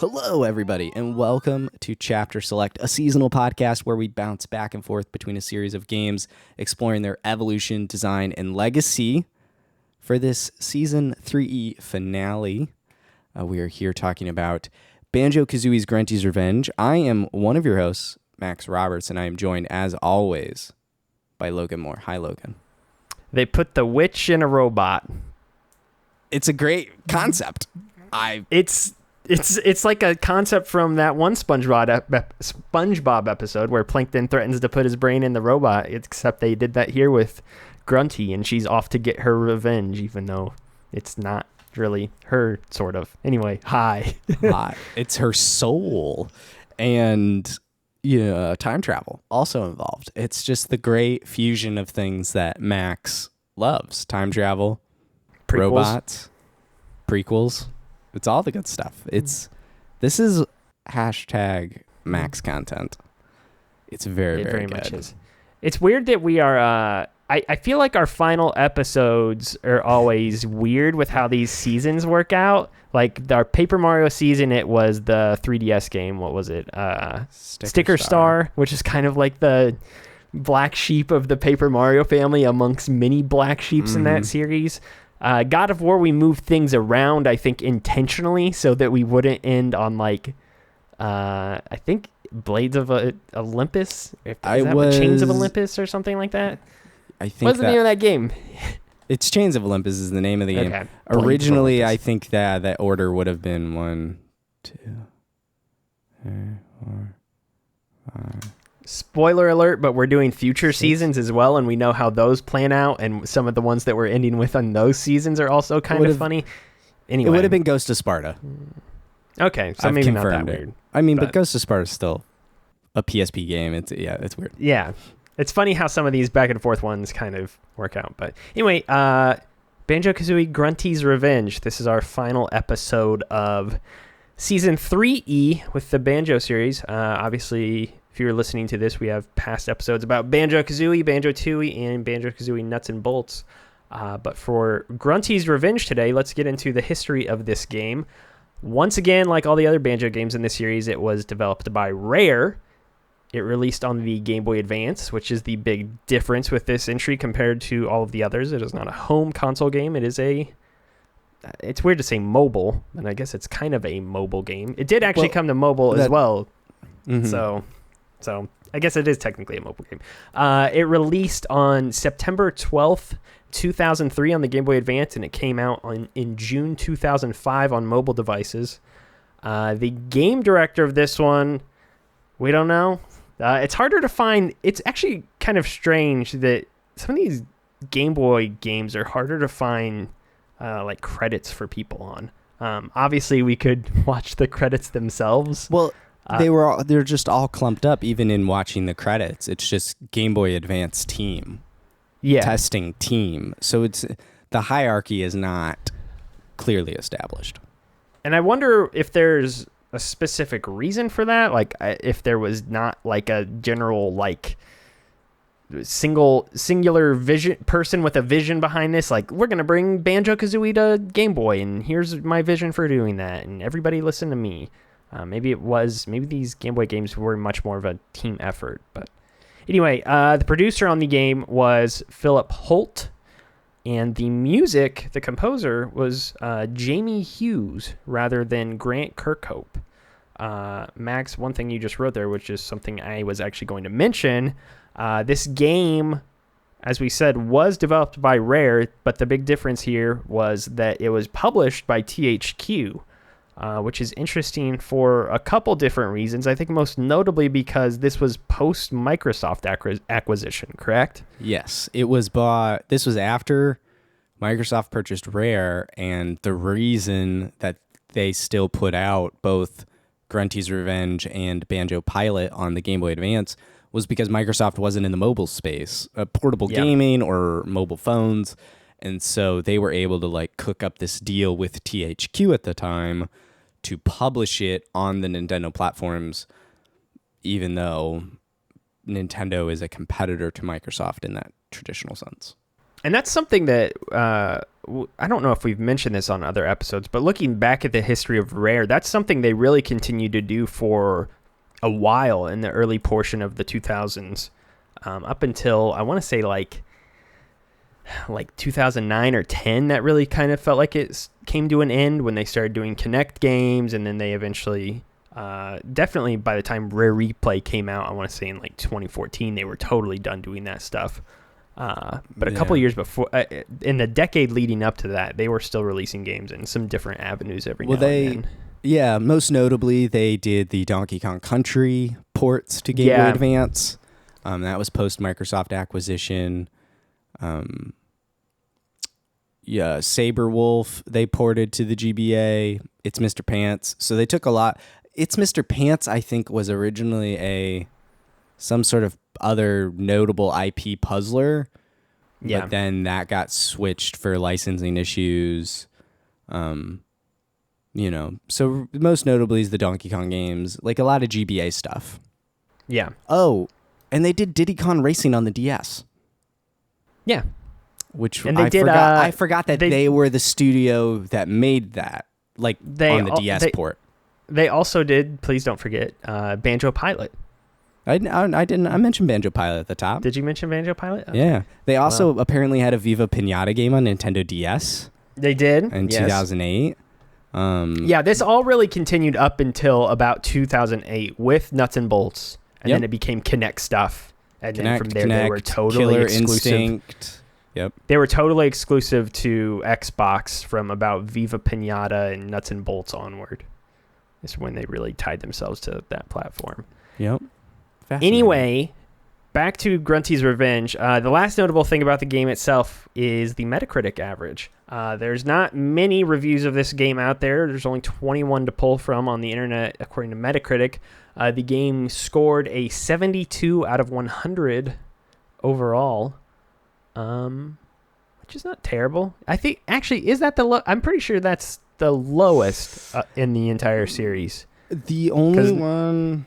Hello, everybody, and welcome to Chapter Select, a seasonal podcast where we bounce back and forth between a series of games, exploring their evolution, design, and legacy. For this Season 3E finale, we are here talking about Banjo-Kazooie's Grunty's Revenge. I am one of your hosts, Max Roberts, and I am joined, as always, by Logan Moore. Hi, Logan. They put the witch in a robot. It's a great concept. It's like a concept from that one SpongeBob episode where Plankton threatens to put his brain in the robot, except they did that here with Grunty, and she's off to get her revenge, even though it's not really her, sort of. Anyway, hi. Hi. It's her soul. And time travel also involved. It's just the great fusion of things that Max loves. Time travel, robots, prequels. It's all the good stuff. This is hashtag Max content. It's very good. Much is. It's weird that we are, I feel like our final episodes are always weird with how these seasons work out. Like our Paper Mario season, it was the 3DS game. What was it? Sticker Star, which is kind of like the black sheep of the Paper Mario family amongst many black sheeps in that series. God of War, we moved things around, I think, intentionally so that we wouldn't end on, like, I think Blades of Olympus? Chains of Olympus or something like that? I think what's the name of that game? It's Chains of Olympus is the name of the game. Okay. Originally, I think that order would have been 1, 2, 3, 4, 5. Spoiler alert, but we're doing future seasons as well, and we know how those plan out, and some of the ones that we're ending with on those seasons are also kind of funny. Anyway. It would have been Ghost of Sparta. Okay, so maybe not that weird. I mean, but Ghost of Sparta is still a PSP game. It's weird. Yeah. It's funny how some of these back and forth ones kind of work out. But anyway, Banjo-Kazooie Grunty's Revenge. This is our final episode of Season 3E with the Banjo series. Obviously, if you're listening to this, we have past episodes about Banjo-Kazooie, Banjo-Tooie, and Banjo-Kazooie Nuts and Bolts. But for Grunty's Revenge today, let's get into the history of this game. Once again, like all the other Banjo games in this series, it was developed by Rare. It released on the Game Boy Advance, which is the big difference with this entry compared to all of the others. It is not a home console game. It is it's weird to say mobile, and I guess it's kind of a mobile game. It did actually come to mobile as well. Mm-hmm. So I guess it is technically a mobile game. It released on September 12th, 2003 on the Game Boy Advance, and it came out in June 2005 on mobile devices. The game director of this one, we don't know. It's harder to find. It's actually kind of strange that some of these Game Boy games are harder to find like credits for people on. Obviously, we could watch the credits themselves. Well, they're just all clumped up even in watching the credits. It's just Game Boy Advance team. Yeah. Testing team. So it's the hierarchy is not clearly established. And I wonder if there's a specific reason for that, like if there was not like a general like singular vision person with a vision behind this, like we're gonna bring Banjo-Kazooie to Game Boy and here's my vision for doing that and everybody listen to me. Maybe these Game Boy games were much more of a team effort. But anyway, the producer on the game was Philip Holt, and the music, the composer, was Jamie Hughes rather than Grant Kirkhope. Max, one thing you just wrote there, which is something I was actually going to mention, this game, as we said, was developed by Rare, but the big difference here was that it was published by THQ. Which is interesting for a couple different reasons. I think most notably because this was post-Microsoft acquisition, correct? Yes, it was bought. This was after Microsoft purchased Rare, and the reason that they still put out both Grunty's Revenge and Banjo Pilot on the Game Boy Advance was because Microsoft wasn't in the mobile space, portable gaming or mobile phones, and so they were able to like cook up this deal with THQ at the time to publish it on the Nintendo platforms, even though Nintendo is a competitor to Microsoft in that traditional sense. And that's something that I don't know if we've mentioned this on other episodes, but looking back at the history of Rare, that's something they really continued to do for a while in the early portion of the 2000s, up until I want to say like 2009 or 10. That really kind of felt like it came to an end when they started doing Connect games, and then they eventually, definitely by the time Rare Replay came out, I want to say in like 2014, they were totally done doing that stuff. But a couple years before, in the decade leading up to that, they were still releasing games in some different avenues every now and then. Yeah, most notably, they did the Donkey Kong Country ports to Game Boy Advance. That was post-Microsoft acquisition. Saber Wolf, they ported to the GBA. It's Mr. Pants. So they took a lot. It's Mr. Pants, I think, was originally some sort of other notable IP puzzler. Yeah. But then that got switched for licensing issues. So most notably is the Donkey Kong games, like a lot of GBA stuff. Yeah. Oh, and they did Diddy Kong Racing on the DS. Yeah. Which and they I forgot that they were the studio that made that, like on the DS port. They also did, please don't forget, Banjo Pilot. I didn't. I mentioned Banjo Pilot at the top. Did you mention Banjo Pilot? Okay. Yeah. They also apparently had a Viva Pinata game on Nintendo DS. They did? In 2008. Yeah, this all really continued up until about 2008 with Nuts and Bolts, and then it became Kinect stuff. And then from there, they were totally Killer exclusive. Instinct. Yep. They were totally exclusive to Xbox from about Viva Pinata and Nuts and Bolts onward. Is when they really tied themselves to that platform. Yep. Anyway, back to Grunty's Revenge. The last notable thing about the game itself is the Metacritic average. There's not many reviews of this game out there. There's only 21 to pull from on the internet, according to Metacritic. The game scored a 72 out of 100 overall, which is not terrible. I think, actually, is that the I'm pretty sure that's the lowest in the entire series. The only one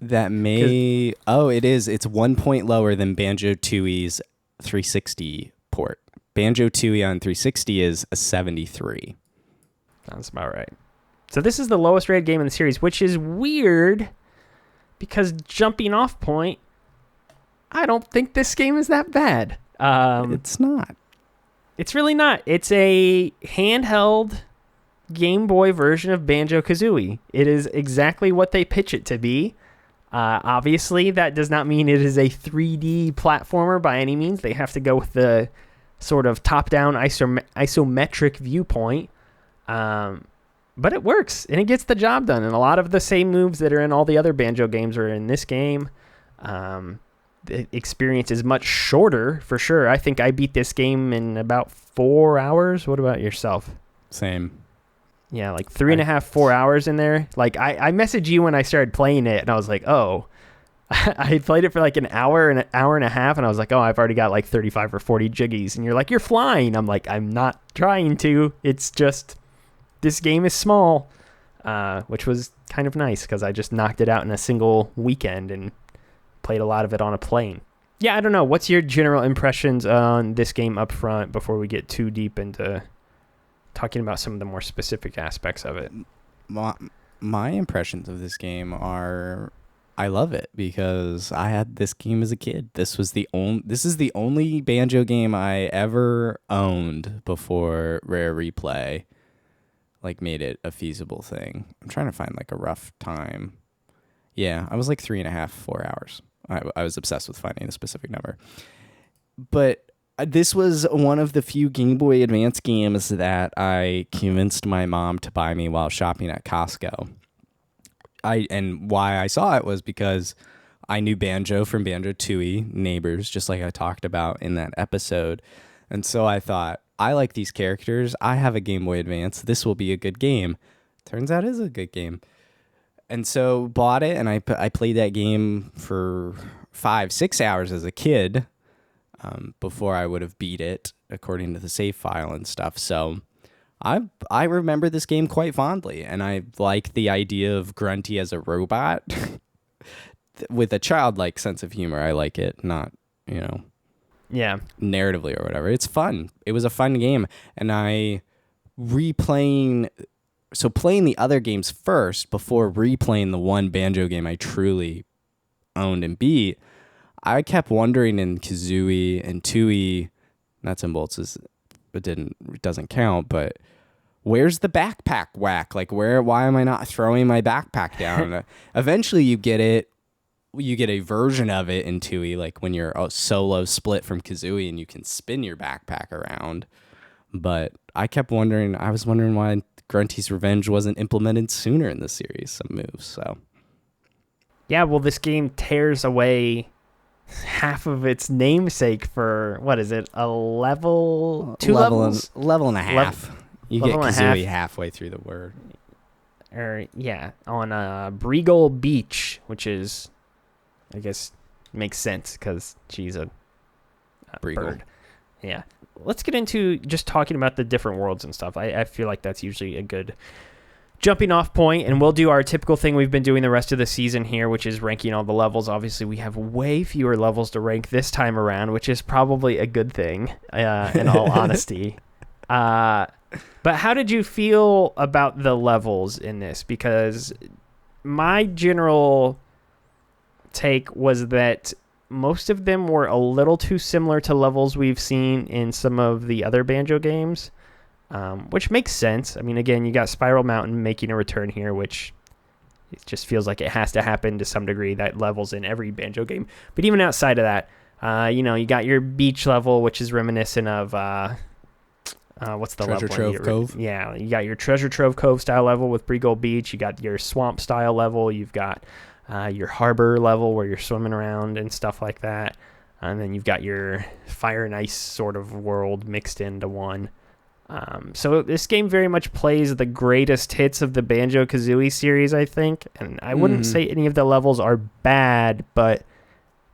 that may... Oh, it is. It's 1 point lower than Banjo-Tooie's 360 port. Banjo-Tooie on 360 is a 73. Sounds about right. So this is the lowest rated game in the series, which is weird because jumping off point, I don't think this game is that bad. It's not. It's really not. It's a handheld Game Boy version of Banjo-Kazooie. It is exactly what they pitch it to be. Obviously, that does not mean it is a 3D platformer by any means. They have to go with the sort of top-down isometric viewpoint. But it works, and it gets the job done. And a lot of the same moves that are in all the other Banjo games are in this game. The experience is much shorter, for sure. I think I beat this game in about 4 hours. What about yourself? Same. Yeah, like 3.5, 4 hours in there. Like, I messaged you when I started playing it, and I was like, oh. I had played it for like an hour and a half, and I was like, oh, I've already got like 35 or 40 jiggies. And you're like, you're flying. I'm like, I'm not trying to. It's just, this game is small, which was kind of nice because I just knocked it out in a single weekend and played a lot of it on a plane. Yeah, I don't know. What's your general impressions on this game up front before we get too deep into talking about some of the more specific aspects of it? My impressions of this game are, I love it because I had this game as a kid. This is the only Banjo game I ever owned before Rare Replay like made it a feasible thing. I'm trying to find like a rough time. Yeah, I was like 3.5, 4 hours. I was obsessed with finding a specific number. But this was one of the few Game Boy Advance games that I convinced my mom to buy me while shopping at Costco. And why I saw it was because I knew Banjo from Banjo-Tooie, Neighbors, just like I talked about in that episode. And so I thought, I like these characters. I have a Game Boy Advance. This will be a good game. Turns out it is a good game. And so bought it, and I played that game for 5-6 hours as a kid before I would have beat it, according to the save file and stuff. So I remember this game quite fondly, and I like the idea of Grunty as a robot with a childlike sense of humor. I like it, not, Yeah. narratively or whatever. It's fun. It was a fun game, and playing the other games first before replaying the one Banjo game I truly owned and beat. I kept wondering in Kazooie and Tooie, nuts and bolts it doesn't count, but where's the backpack whack? Like why am I not throwing my backpack down? Eventually you get a version of it in Tooie, like when you're a solo split from Kazooie and you can spin your backpack around. But I was wondering why Grunty's Revenge wasn't implemented sooner in the series, some moves. So yeah, well, this game tears away half of its namesake for, what is it, a level? Two levels? Level and a half. You get Kazooie halfway through the word. On Breegull Beach, which is, I guess, makes sense because she's a bird. Yeah. Let's get into just talking about the different worlds and stuff. I feel like that's usually a good jumping off point, and we'll do our typical thing we've been doing the rest of the season here, which is ranking all the levels. Obviously, we have way fewer levels to rank this time around, which is probably a good thing, in all honesty. But how did you feel about the levels in this? Because my general take was that most of them were a little too similar to levels we've seen in some of the other Banjo games, which makes sense. I mean, again, you got Spiral Mountain making a return here, which it just feels like it has to happen to some degree. That level's in every Banjo game. But even outside of that, you got your beach level, which is reminiscent of what's the Treasure level? Trove Cove? Yeah, you got your Treasure Trove Cove style level with Breegull Beach. You got your swamp style level. You've got your harbor level where you're swimming around and stuff like that. And then you've got your fire and ice sort of world mixed into one. So this game very much plays the greatest hits of the Banjo-Kazooie series, I think. And I wouldn't say any of the levels are bad, but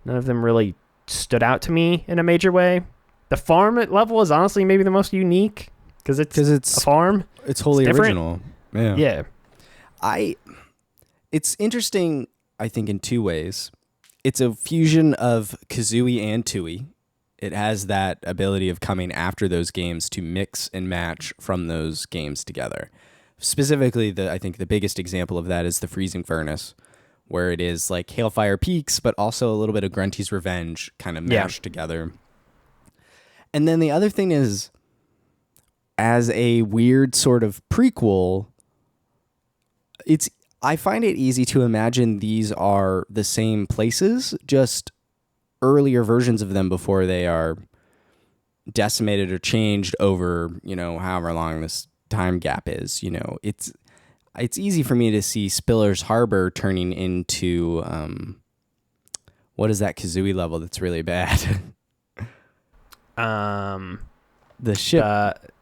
none of them really stood out to me in a major way. The farm level is honestly maybe the most unique because it's a farm. It's wholly original. Yeah. It's interesting, I think, in two ways. It's a fusion of Kazooie and Tooie. It has that ability of coming after those games to mix and match from those games together. Specifically, I think the biggest example of that is the Freezing Furnace, where it is like Hailfire Peaks, but also a little bit of Grunty's Revenge kind of mashed together. And then the other thing is, as a weird sort of prequel, I find it easy to imagine these are the same places, just earlier versions of them before they are decimated or changed over, however long this time gap is. It's easy for me to see Spiller's Harbor turning into what is that Kazooie level that's really bad? The ship.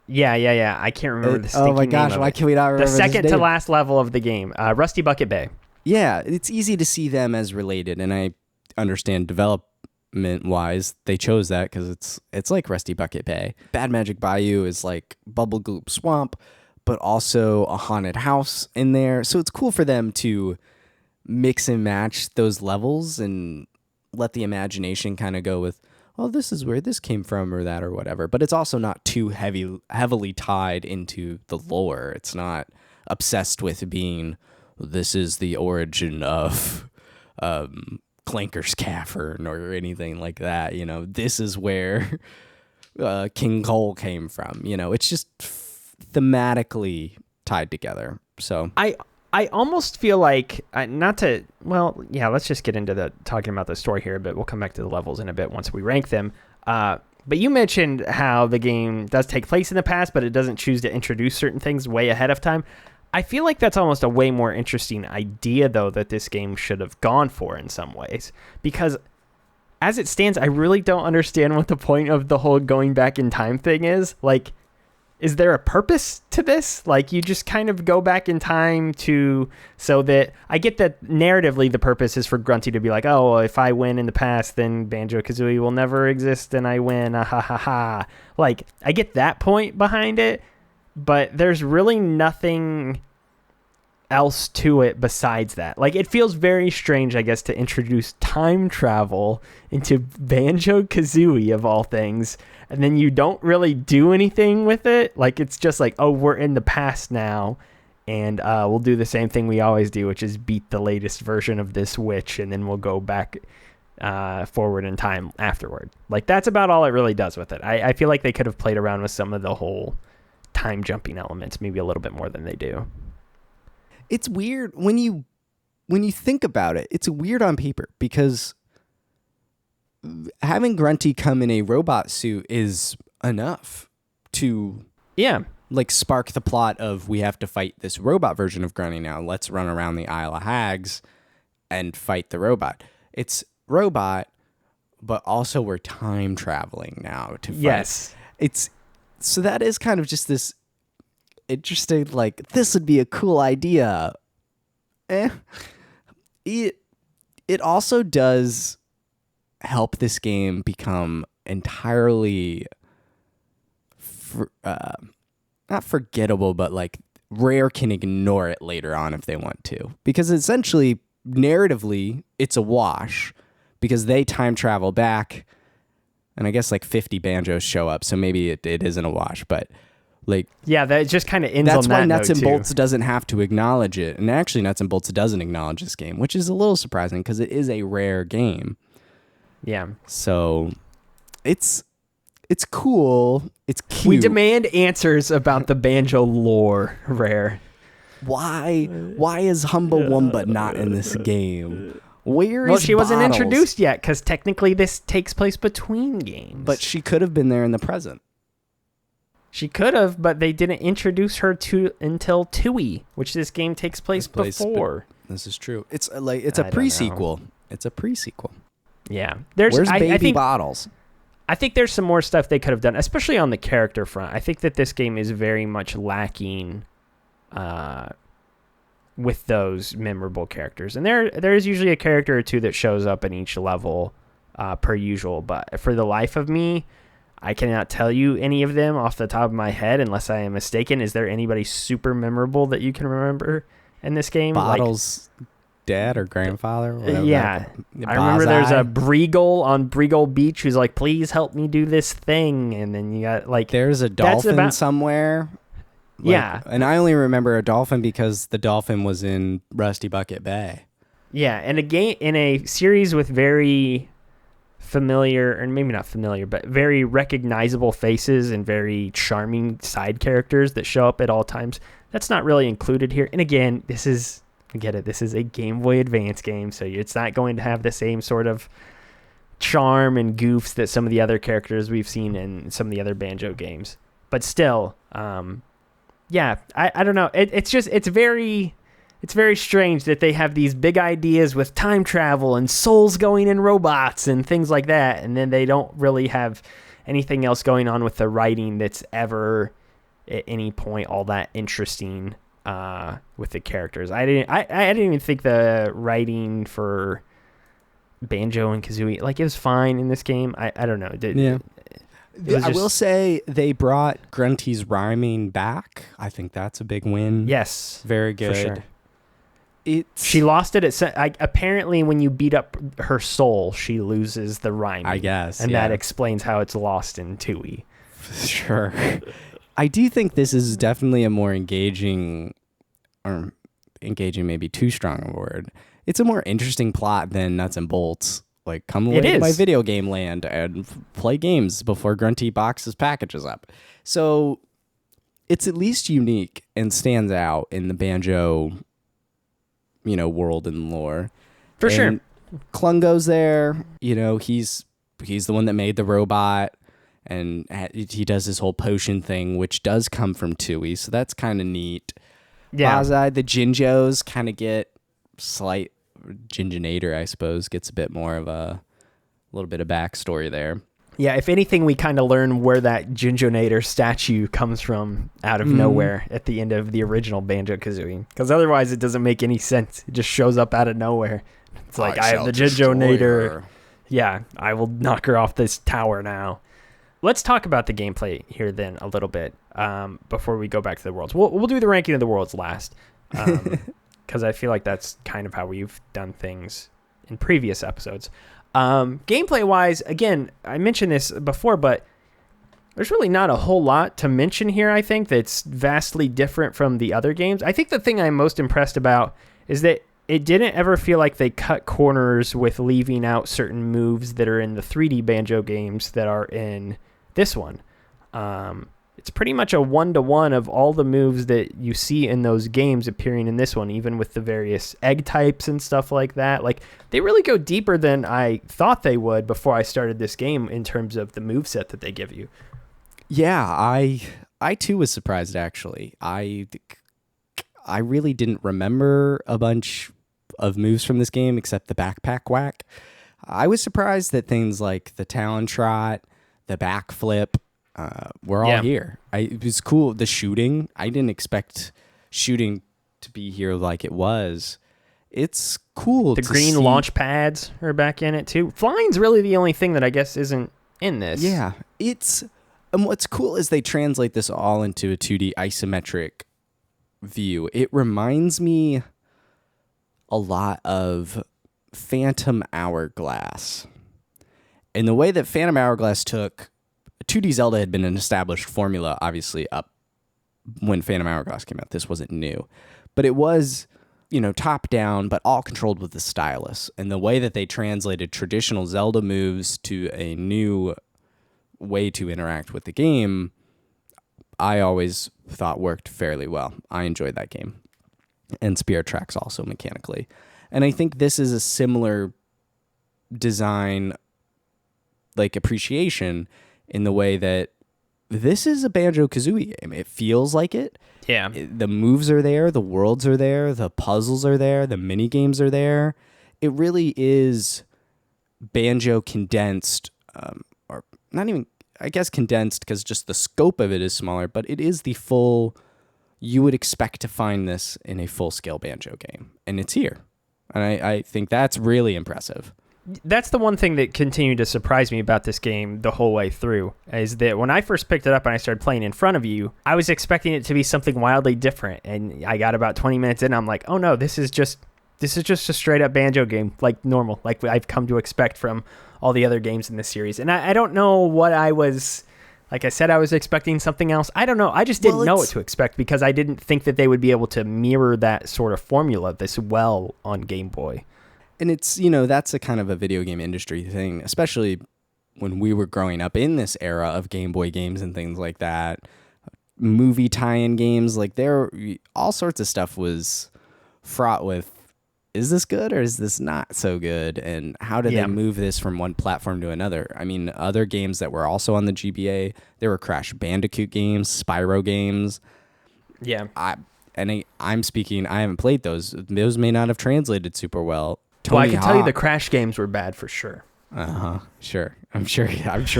Yeah. I can't remember the oh my gosh, why can we not remember the second to last level of the game? Rusty Bucket Bay. Yeah, it's easy to see them as related, and I understand development-wise they chose that because it's like Rusty Bucket Bay. Bad Magic Bayou is like Bubble Goop Swamp, but also a haunted house in there. So it's cool for them to mix and match those levels and let the imagination kind of go with, oh, this is where this came from or that or whatever. But it's also not too heavily tied into the lore. It's not obsessed with being, this is the origin of Clanker's Cavern or anything like that. This is where King Cole came from. It's just thematically tied together. So I almost feel like let's just get into talking about the story here a bit. We'll come back to the levels in a bit once we rank them. But you mentioned how the game does take place in the past, but it doesn't choose to introduce certain things way ahead of time. I feel like that's almost a way more interesting idea, though, that this game should have gone for in some ways. Because as it stands, I really don't understand what the point of the whole going back in time thing is. Like, is there a purpose to this? Like, you just kind of go back in time so that I get that narratively the purpose is for Grunty to be like, oh, well, if I win in the past, then Banjo-Kazooie will never exist and I win. Ah, ha, ha, ha. Like, I get that point behind it, but there's really nothing else to it besides that. Like, it feels very strange, I guess, to introduce time travel into Banjo-Kazooie of all things, and then you don't really do anything with it. Like, it's just like, oh, we're in the past now, and we'll do the same thing we always do, which is beat the latest version of this witch, and then we'll go back forward in time afterward. Like, that's about all it really does with it. I feel like they could have played around with some of the whole time jumping elements maybe a little bit more than they do. It's weird when you think about it. It's weird on paper because having Grunty come in a robot suit is enough to like spark the plot of we have to fight this robot version of Grunty now. Let's run around the Isle of Hags and fight the robot. It's robot, but also we're time traveling now to fight. Yes. So that is kind of just this interesting, like, this would be a cool idea. It also does help this game become entirely not forgettable, but like Rare can ignore it later on if they want to, because essentially narratively it's a wash because they time travel back, and I guess like 50 banjos show up, so maybe it isn't a wash, but like, yeah, that just kind of ends on that. That's why Nuts and too. Bolts doesn't have to acknowledge it, and actually Nuts and Bolts doesn't acknowledge this game, which is a little surprising because it is a Rare game. Yeah. So it's cool. It's cute. We demand answers about the banjo lore, Rare. Why is Humba Wumba not in this game? Well, she wasn't introduced yet because technically this takes place between games. But she could have been there in the present. She could have, but they didn't introduce her until Tooie, which this game takes place before. This is true. It's a pre-sequel. It's a pre-sequel. Yeah. Where's Baby Bottles? I think there's some more stuff they could have done, especially on the character front. I think that this game is very much lacking with those memorable characters. And there is usually a character or two that shows up in each level per usual. But for the life of me, I cannot tell you any of them off the top of my head unless I am mistaken. Is there anybody super memorable that you can remember in this game? Bottles' dad or grandfather? Yeah. I remember there's a Breegull on Breegull Beach who's like, please help me do this thing. And then you got like... There's a dolphin somewhere. Yeah. And I only remember a dolphin because the dolphin was in Rusty Bucket Bay. Yeah. And in a series with very familiar, or maybe not familiar, but very recognizable faces and very charming side characters that show up at all times. That's not really included here. And again, this is a Game Boy Advance game, so it's not going to have the same sort of charm and goofs that some of the other characters we've seen in some of the other Banjo games. But still, yeah, I don't know. It's very strange that they have these big ideas with time travel and souls going in robots and things like that, and then they don't really have anything else going on with the writing that's ever at any point all that interesting with the characters. I didn't even think the writing for Banjo and Kazooie, like, it was fine in this game. I don't know. I will say they brought Grunty's rhyming back. I think that's a big win. Yes, very good. For sure. She lost it at apparently when you beat up her soul, she loses the rhyming. I guess, and that explains how it's lost in Tooie. Sure. I do think this is definitely a more engaging, or engaging maybe too strong a word. It's a more interesting plot than Nuts and Bolts. Like, come away to my video game land and play games before Grunty boxes packages up. So it's at least unique and stands out in the Banjo, world and lore. For sure. Klungo's there. He's the one that made the robot, and he does this whole potion thing, which does come from Tooie, so that's kind of neat. Yeah. Bazai, the Jinjos kind of get slight... Jinjonator, I suppose, gets a bit more of a little bit of backstory there. Yeah, if anything, we kind of learn where that Jinjonator statue comes from out of nowhere at the end of the original Banjo-Kazooie. Because otherwise it doesn't make any sense. It just shows up out of nowhere. It's like, I have the Jinjonator. Yeah, I will knock her off this tower now. Let's talk about the gameplay here then a little bit before we go back to the worlds. We'll do the ranking of the worlds last. because I feel like that's kind of how we've done things in previous episodes. Gameplay wise, again, I mentioned this before, but there's really not a whole lot to mention here, I think, that's vastly different from the other games. I think the thing I'm most impressed about is that it didn't ever feel like they cut corners with leaving out certain moves that are in the 3D Banjo games that are in this one. It's pretty much a one-to-one of all the moves that you see in those games appearing in this one, even with the various egg types and stuff like that. Like, they really go deeper than I thought they would before I started this game in terms of the moveset that they give you. Yeah, I too was surprised, actually. I really didn't remember a bunch of moves from this game except the backpack whack. I was surprised that things like the Talon Trot, the backflip, we're all here. It was cool. The shooting, I didn't expect shooting to be here like it was. It's cool. The green launch pads are back in it too. Flying's really the only thing that I guess isn't in this. Yeah, and what's cool is they translate this all into a 2D isometric view. It reminds me a lot of Phantom Hourglass. In the way that Phantom Hourglass took 2D Zelda had been an established formula, obviously, up when Phantom Hourglass came out. This wasn't new. But it was, top down, but all controlled with the stylus. And the way that they translated traditional Zelda moves to a new way to interact with the game, I always thought worked fairly well. I enjoyed that game. And Spirit Tracks also mechanically. And I think this is a similar design, like appreciation, in the way that this is a Banjo-Kazooie game. It feels like it. Yeah. The moves are there. The worlds are there. The puzzles are there. The minigames are there. It really is Banjo condensed, or not even, I guess condensed because just the scope of it is smaller, but it is the full, you would expect to find this in a full-scale Banjo game. And it's here. And I think that's really impressive. That's the one thing that continued to surprise me about this game the whole way through, is that when I first picked it up and I started playing in front of you, I was expecting it to be something wildly different. And I got about 20 minutes in and I'm like, oh no, this is just a straight up Banjo game, like normal, like I've come to expect from all the other games in this series. And I don't know what I was, like I said, I was expecting something else. I don't know. I just didn't know what to expect because I didn't think that they would be able to mirror that sort of formula this well on Game Boy. And it's, that's a kind of a video game industry thing, especially when we were growing up in this era of Game Boy games and things like that. Movie tie-in games, like all sorts of stuff was fraught with, is this good or is this not so good? And how did they move this from one platform to another? I mean, other games that were also on the GBA, there were Crash Bandicoot games, Spyro games. Yeah. I'm speaking, I haven't played those. Those may not have translated super well. Well, I can tell you the Crash games were bad for sure. Sure. I'm sure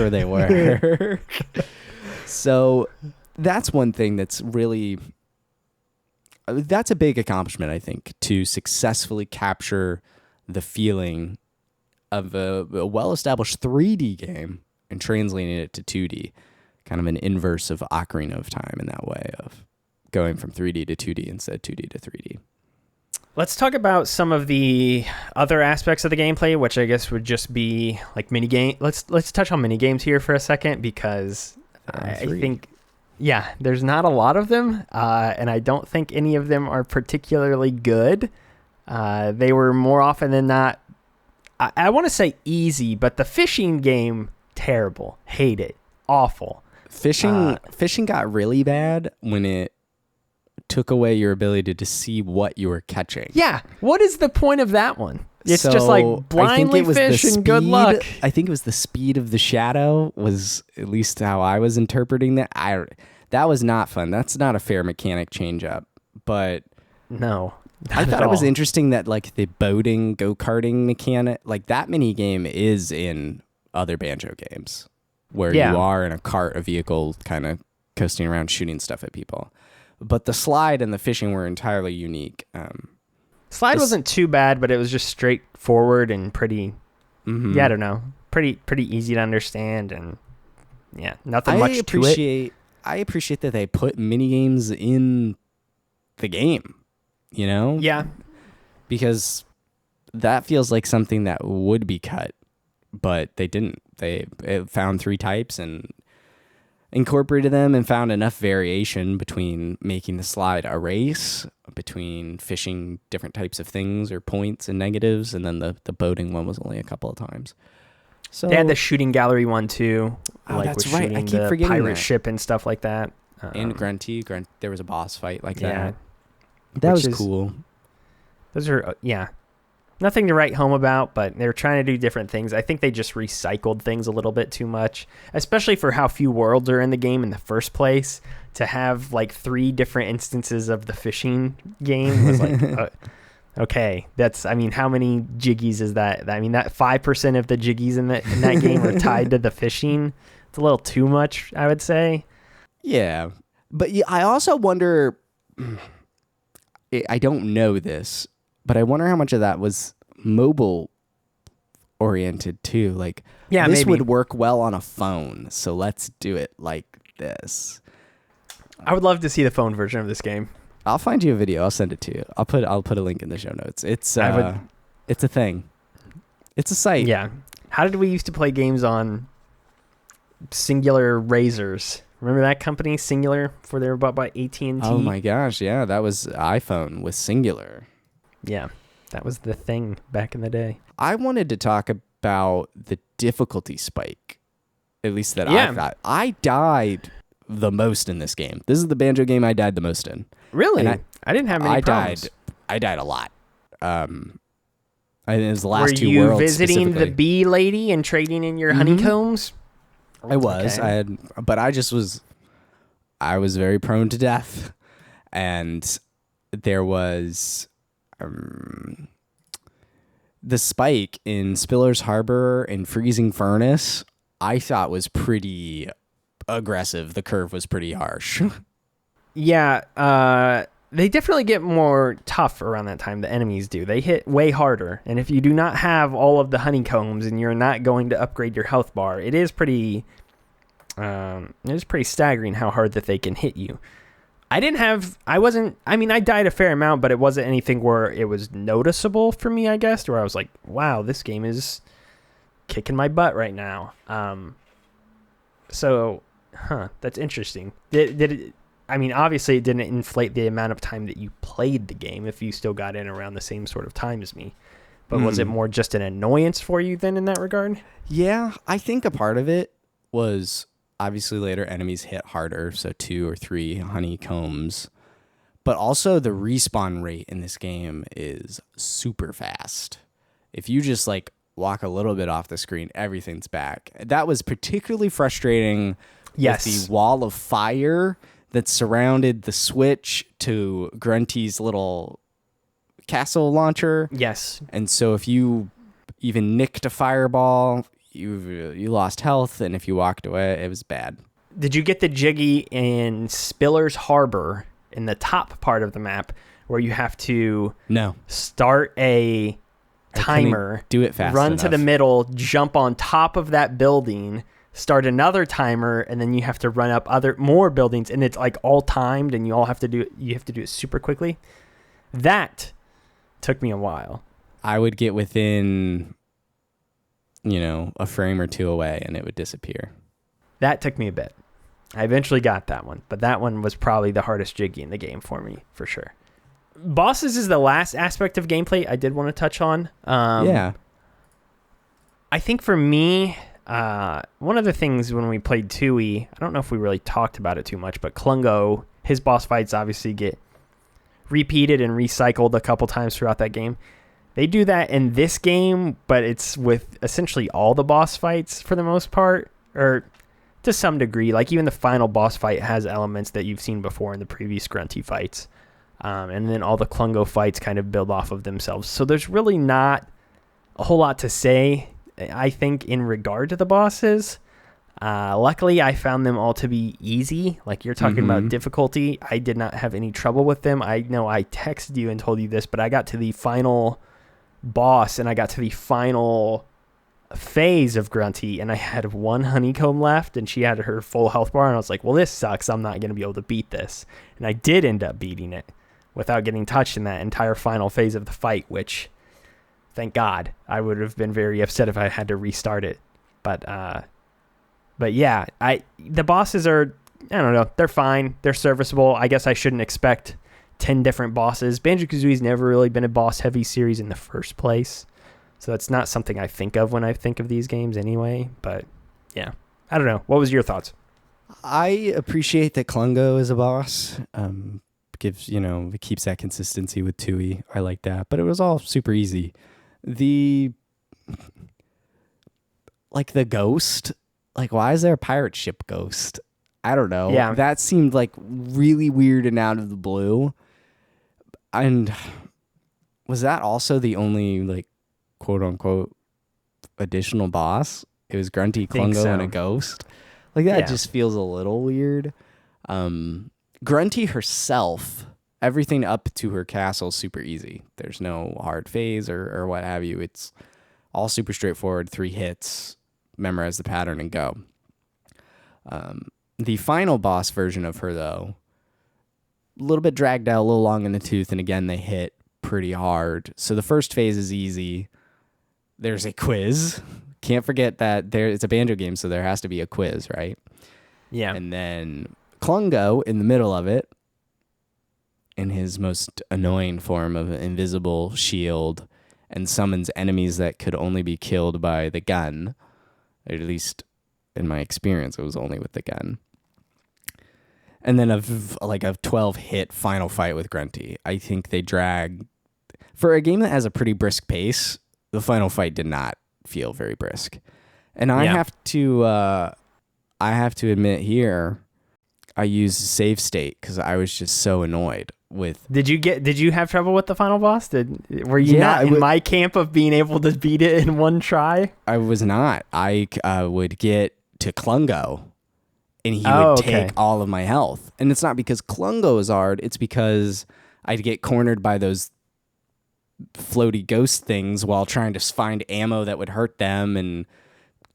they were. So that's one thing that's a big accomplishment, I think, to successfully capture the feeling of a well-established 3D game and translating it to 2D. Kind of an inverse of Ocarina of Time in that way of going from 3D to 2D instead of 2D to 3D. Let's talk about some of the other aspects of the gameplay, which I guess would just be like minigame. Let's touch on minigames here for a second because I think, there's not a lot of them, and I don't think any of them are particularly good. They were more often than not, I want to say easy, but the fishing game, terrible. Hate it. Awful. Fishing got really bad when it took away your ability to see what you were catching. Yeah. What is the point of that one? It's just like blindly fish and good luck. I think it was the speed of the shadow was at least how I was interpreting that. That was not fun. That's not a fair mechanic change up. But no, I thought it was interesting that like the boating, go-karting mechanic, like that mini game is in other Banjo games where you are in a cart, a vehicle kind of coasting around shooting stuff at people. But the slide and the fishing were entirely unique. Slide wasn't too bad, but it was just straightforward and pretty, I don't know, pretty easy to understand, and nothing much to it. I appreciate that they put mini games in the game, Yeah. because that feels like something that would be cut, but they didn't. They found 3 types and incorporated them and found enough variation between making the slide a race, between fishing different types of things or points and negatives, and then the boating one was only a couple of times. So They had the shooting gallery one too, that's with right. I shooting keep the forgetting pirate that. ship and stuff like that. And Grunty, there was a boss fight like Yeah. that Which was is- cool. Those are nothing to write home about, but they're trying to do different things. I think they just recycled things a little bit too much, especially for how few worlds are in the game in the first place. To have like 3 different instances of the fishing game was like, okay, how many jiggies is that? I mean, that 5% of the jiggies in that game are tied to the fishing. It's a little too much, I would say. Yeah. But I also wonder, I don't know this, but I wonder how much of that was mobile oriented too. Like, Yeah, this maybe. would work well on a phone, so let's do it like this. I would love to see the phone version of this game. I'll find you a video. I'll send it to you. I'll put a link in the show notes. It's it's a thing. It's a site. Yeah. How did we used to play games on Singular Razors? Remember that company, Singular, before they were bought by AT&T? Oh my gosh, yeah, that was iPhone with Singular. Yeah, that was the thing back in the day. I wanted to talk about the difficulty spike, at least that Yeah. I've got. I died the most in this game. This is the Banjo game I died the most in. Really? And I didn't have many problems. I died a lot. I think it was the last Were 2 you worlds visiting the specifically. bee lady and trading in your honeycombs? I was. Okay. But I was very prone to death, and there was the spike in Spiller's Harbor and Freezing Furnace. I thought was pretty aggressive. The curve was pretty harsh. Yeah, they definitely get more tough around that time. The enemies do. They hit way harder. And if you do not have all of the honeycombs and you're not going to upgrade your health bar, it is pretty staggering how hard that they can hit you. I died a fair amount, but it wasn't anything where it was noticeable for me, I guess, where I was like, wow, this game is kicking my butt right now. That's interesting. Did it, obviously it didn't inflate the amount of time that you played the game if you still got in around the same sort of time as me. But was it more just an annoyance for you then in that regard? Yeah, I think a part of it was obviously later enemies hit harder, so 2 or 3 honeycombs. But also the respawn rate in this game is super fast. If you just like walk a little bit off the screen, everything's back. That was particularly frustrating. Yes. With the wall of fire that surrounded the switch to Grunty's little castle launcher. Yes. And so if you even nicked a fireball, you lost health, and if you walked away, it was bad. Did you get the jiggy in Spiller's Harbor in the top part of the map where you have to start a timer, do it fast run enough. to the middle, jump on top of that building, start another timer, and then you have to run up more buildings, and it's like all timed, and you have to do it super quickly? That took me a while. I would get within a frame or 2 away, and it would disappear. That took me a bit. I eventually got that one, but that one was probably the hardest jiggy in the game for me, for sure. Bosses is the last aspect of gameplay I did want to touch on. Yeah. I think for me, one of the things when we played 2E, I don't know if we really talked about it too much, but Klungo, his boss fights obviously get repeated and recycled a couple times throughout that game. They do that in this game, but it's with essentially all the boss fights for the most part, or to some degree. Like even the final boss fight has elements that you've seen before in the previous Grunty fights. And then all the Klungo fights kind of build off of themselves. So there's really not a whole lot to say, I think, in regard to the bosses. Luckily, I found them all to be easy. Like you're talking about difficulty. I did not have any trouble with them. I know I texted you and told you this, but I got to the final boss and I got to the final phase of Grunty, and I had 1 honeycomb left, and she had her full health bar, and I was like, well, this sucks. I'm not going to be able to beat this. And I did end up beating it. without getting touched in that entire final phase of the fight, which, thank God, I would have been very upset if I had to restart it. But yeah, the bosses are, I don't know, they're fine. They're serviceable. I guess I shouldn't expect 10 different bosses. Banjo-Kazooie's never really been a boss-heavy series in the first place, so that's not something I think of when I think of these games anyway. But yeah, I don't know. What was your thoughts? I appreciate that Klungo is a boss. It keeps that consistency with Tui. I like that, but it was all super easy. The ghost, why is there a pirate ship ghost? I don't know. Yeah. That seemed really weird and out of the blue. And was that also the only quote unquote additional boss? It was Grunty, Klungo, and a ghost. That just feels a little weird. Grunty herself, everything up to her castle is super easy. There's no hard phase or what have you. It's all super straightforward. 3 hits, memorize the pattern, and go. The final boss version of her, though, a little bit dragged out, a little long in the tooth, and again, they hit pretty hard. So the first phase is easy. There's a quiz. Can't forget that it's a banjo game, so there has to be a quiz, right? Yeah. And then Klungo in the middle of it, in his most annoying form of invisible shield, and summons enemies that could only be killed by the gun. At least in my experience, it was only with the gun. And then a 12-hit final fight with Grunty. I think they drag... For a game that has a pretty brisk pace, the final fight did not feel very brisk. And I have to admit here, I used save state because I was just so annoyed with... Did you have trouble with the final boss? Were you not in my camp of being able to beat it in one try? I was not. I would get to Klungo, and he would take all of my health. And it's not because Klungo is hard. It's because I'd get cornered by those floaty ghost things while trying to find ammo that would hurt them and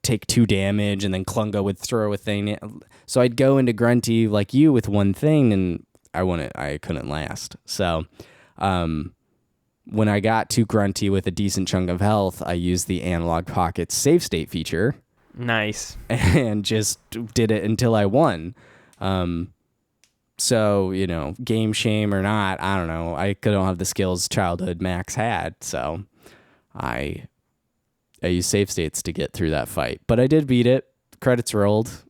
take 2 damage, and then Klungo would throw a thing. So I'd go into Grunty like you with one thing, and I couldn't last. So when I got to Grunty with a decent chunk of health, I used the Analog Pocket's save state feature. Nice. And just did it until I won. So, game shame or not, I don't know. I don't have the skills childhood Max had, so I used save states to get through that fight. But I did beat it. Credits rolled.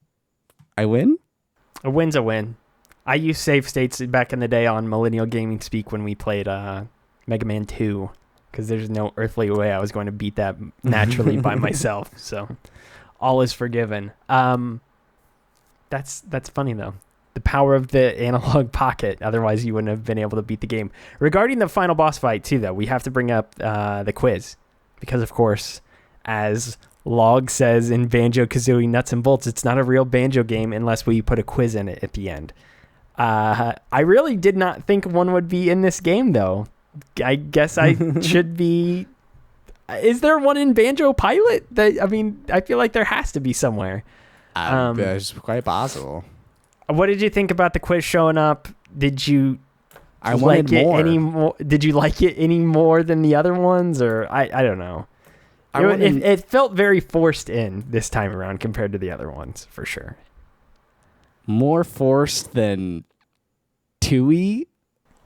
I win? A win's a win. I used save states back in the day on Millennial Gaming Speak when we played Mega Man 2, because there's no earthly way I was going to beat that naturally by myself. So all is forgiven. That's funny, though. The power of the Analog Pocket. Otherwise, you wouldn't have been able to beat the game. Regarding the final boss fight, too, though, we have to bring up the quiz. Because, of course, as Log says in Banjo-Kazooie Nuts and Bolts, it's not a real banjo game unless we put a quiz in it at the end. I really did not think one would be in this game, though. I guess I should be... Is there one in Banjo Pilot? I feel like there has to be somewhere. It's quite possible. What did you think about the quiz showing up? Did you like it Did you like it any more than the other ones, or I don't know? It felt very forced in this time around compared to the other ones, for sure. More forced than Tui,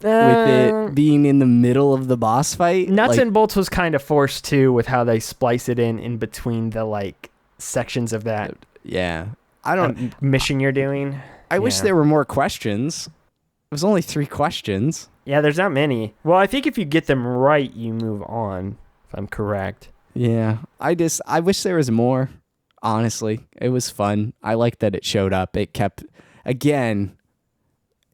with it being in the middle of the boss fight. Nuts and Bolts was kind of forced too, with how they splice it in between the sections of that. Yeah, mission you're doing. I wish there were more questions. It was only 3 questions. Yeah, there's not many. Well, I think if you get them right, you move on, if I'm correct. Yeah, I wish there was more, honestly. It was fun. I like that it showed up. It kept, again,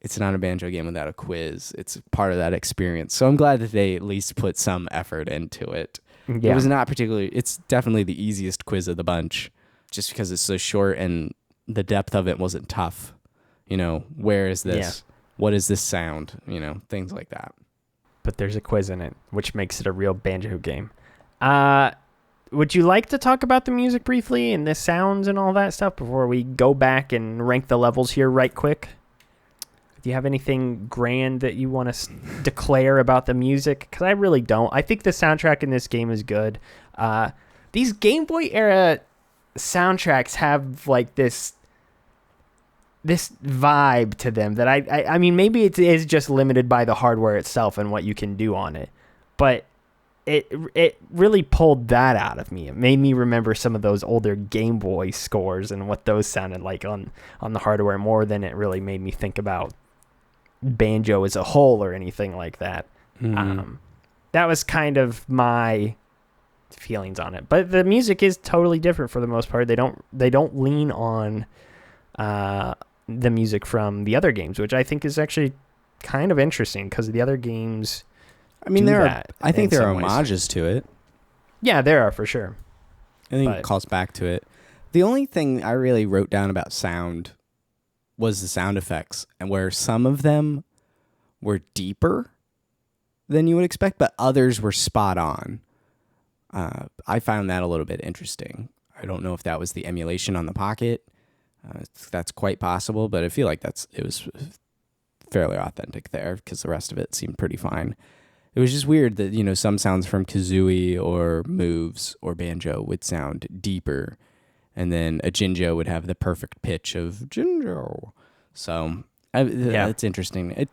it's not a banjo game without a quiz. It's part of that experience. So I'm glad that they at least put some effort into it. Yeah. It was not particularly, it's definitely the easiest quiz of the bunch, just because it's so short and the depth of it wasn't tough. Where is this? Yeah. What is this sound? Things like that. But there's a quiz in it, which makes it a real banjo game. Would you like to talk about the music briefly and the sounds and all that stuff before we go back and rank the levels here right quick? Do you have anything grand that you want to declare about the music? Because I really don't. I think the soundtrack in this game is good. These Game Boy era soundtracks have like this vibe to them that I mean, maybe it is just limited by the hardware itself and what you can do on it, but it really pulled that out of me. It made me remember some of those older Game Boy scores and what those sounded like on the hardware more than it really made me think about Banjo as a whole or anything like that. That was kind of my feelings on it, but the music is totally different for the most part. They don't lean on the music from the other games, which I think is actually kind of interesting because the other games, I mean, I think there are homages to it. Yeah, there are for sure. I think it calls back to it. The only thing I really wrote down about sound was the sound effects, and where some of them were deeper than you would expect, but others were spot on. I found that a little bit interesting. I don't know if that was the emulation on the Pocket. That's quite possible, but I feel like it was fairly authentic there because the rest of it seemed pretty fine. It was just weird that, you know, some sounds from Kazooie or Moves or Banjo would sound deeper, and then a Jinjo would have the perfect pitch of Jinjo. So it's interesting.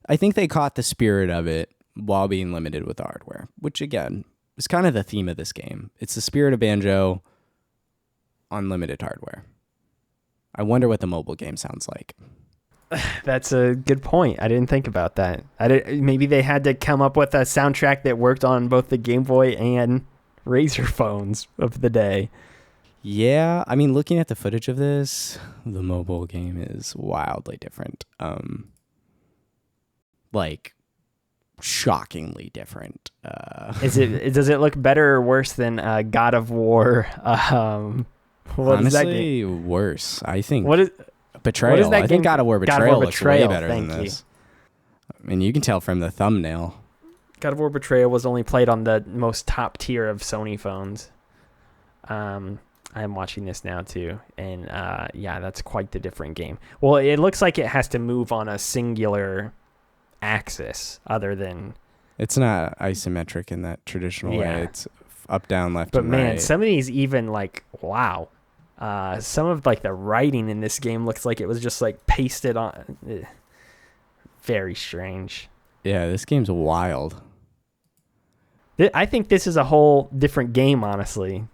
I think they caught the spirit of it while being limited with hardware, which again is kind of the theme of this game. It's the spirit of Banjo on limited hardware. I wonder what the mobile game sounds like. That's a good point. I didn't think about that. Maybe they had to come up with a soundtrack that worked on both the Game Boy and Razor phones of the day. Yeah, I mean, looking at the footage of this, the mobile game is wildly different. Like, shockingly different. Does it look better or worse than God of War? Honestly, worse. I think. What is Betrayal? What is that I think God of War Betrayal looks way better than this. I mean, you can tell from the thumbnail. God of War Betrayal was only played on the most top tier of Sony phones. I'm watching this now too, and yeah, that's quite the different game. Well, it looks like it has to move on a singular axis other than... It's not isometric in that traditional way. It's up, down, left, and right. But man, some of these even like, wow. Some of like the writing in this game looks like it was just like pasted on. Very strange. Yeah, this game's wild. I think this is a whole different game, honestly.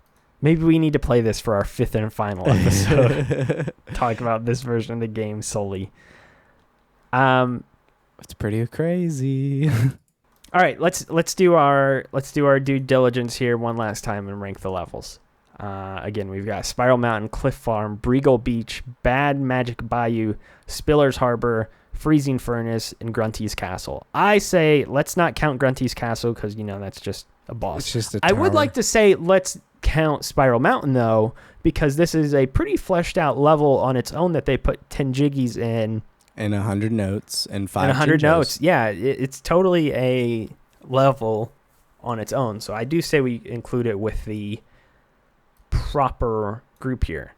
Maybe we need to play this for our 5th and final episode. Talk about this version of the game solely. It's pretty crazy. All right, let's do our due diligence here one last time and rank the levels. Again, we've got Spiral Mountain, Cliff Farm, Breegull Beach, Bad Magic Bayou, Spiller's Harbor, Freezing Furnace, and Grunty's Castle. I say let's not count Grunty's Castle because, you know, that's just a boss. It's just a tower. I would like to say let's count Spiral Mountain, though, because this is a pretty fleshed out level on its own that they put 10 jiggies in. And 100 notes and 5 and 100 Jinjos. notes. Yeah, it's totally a level on its own. So I do say we include it with the proper group here.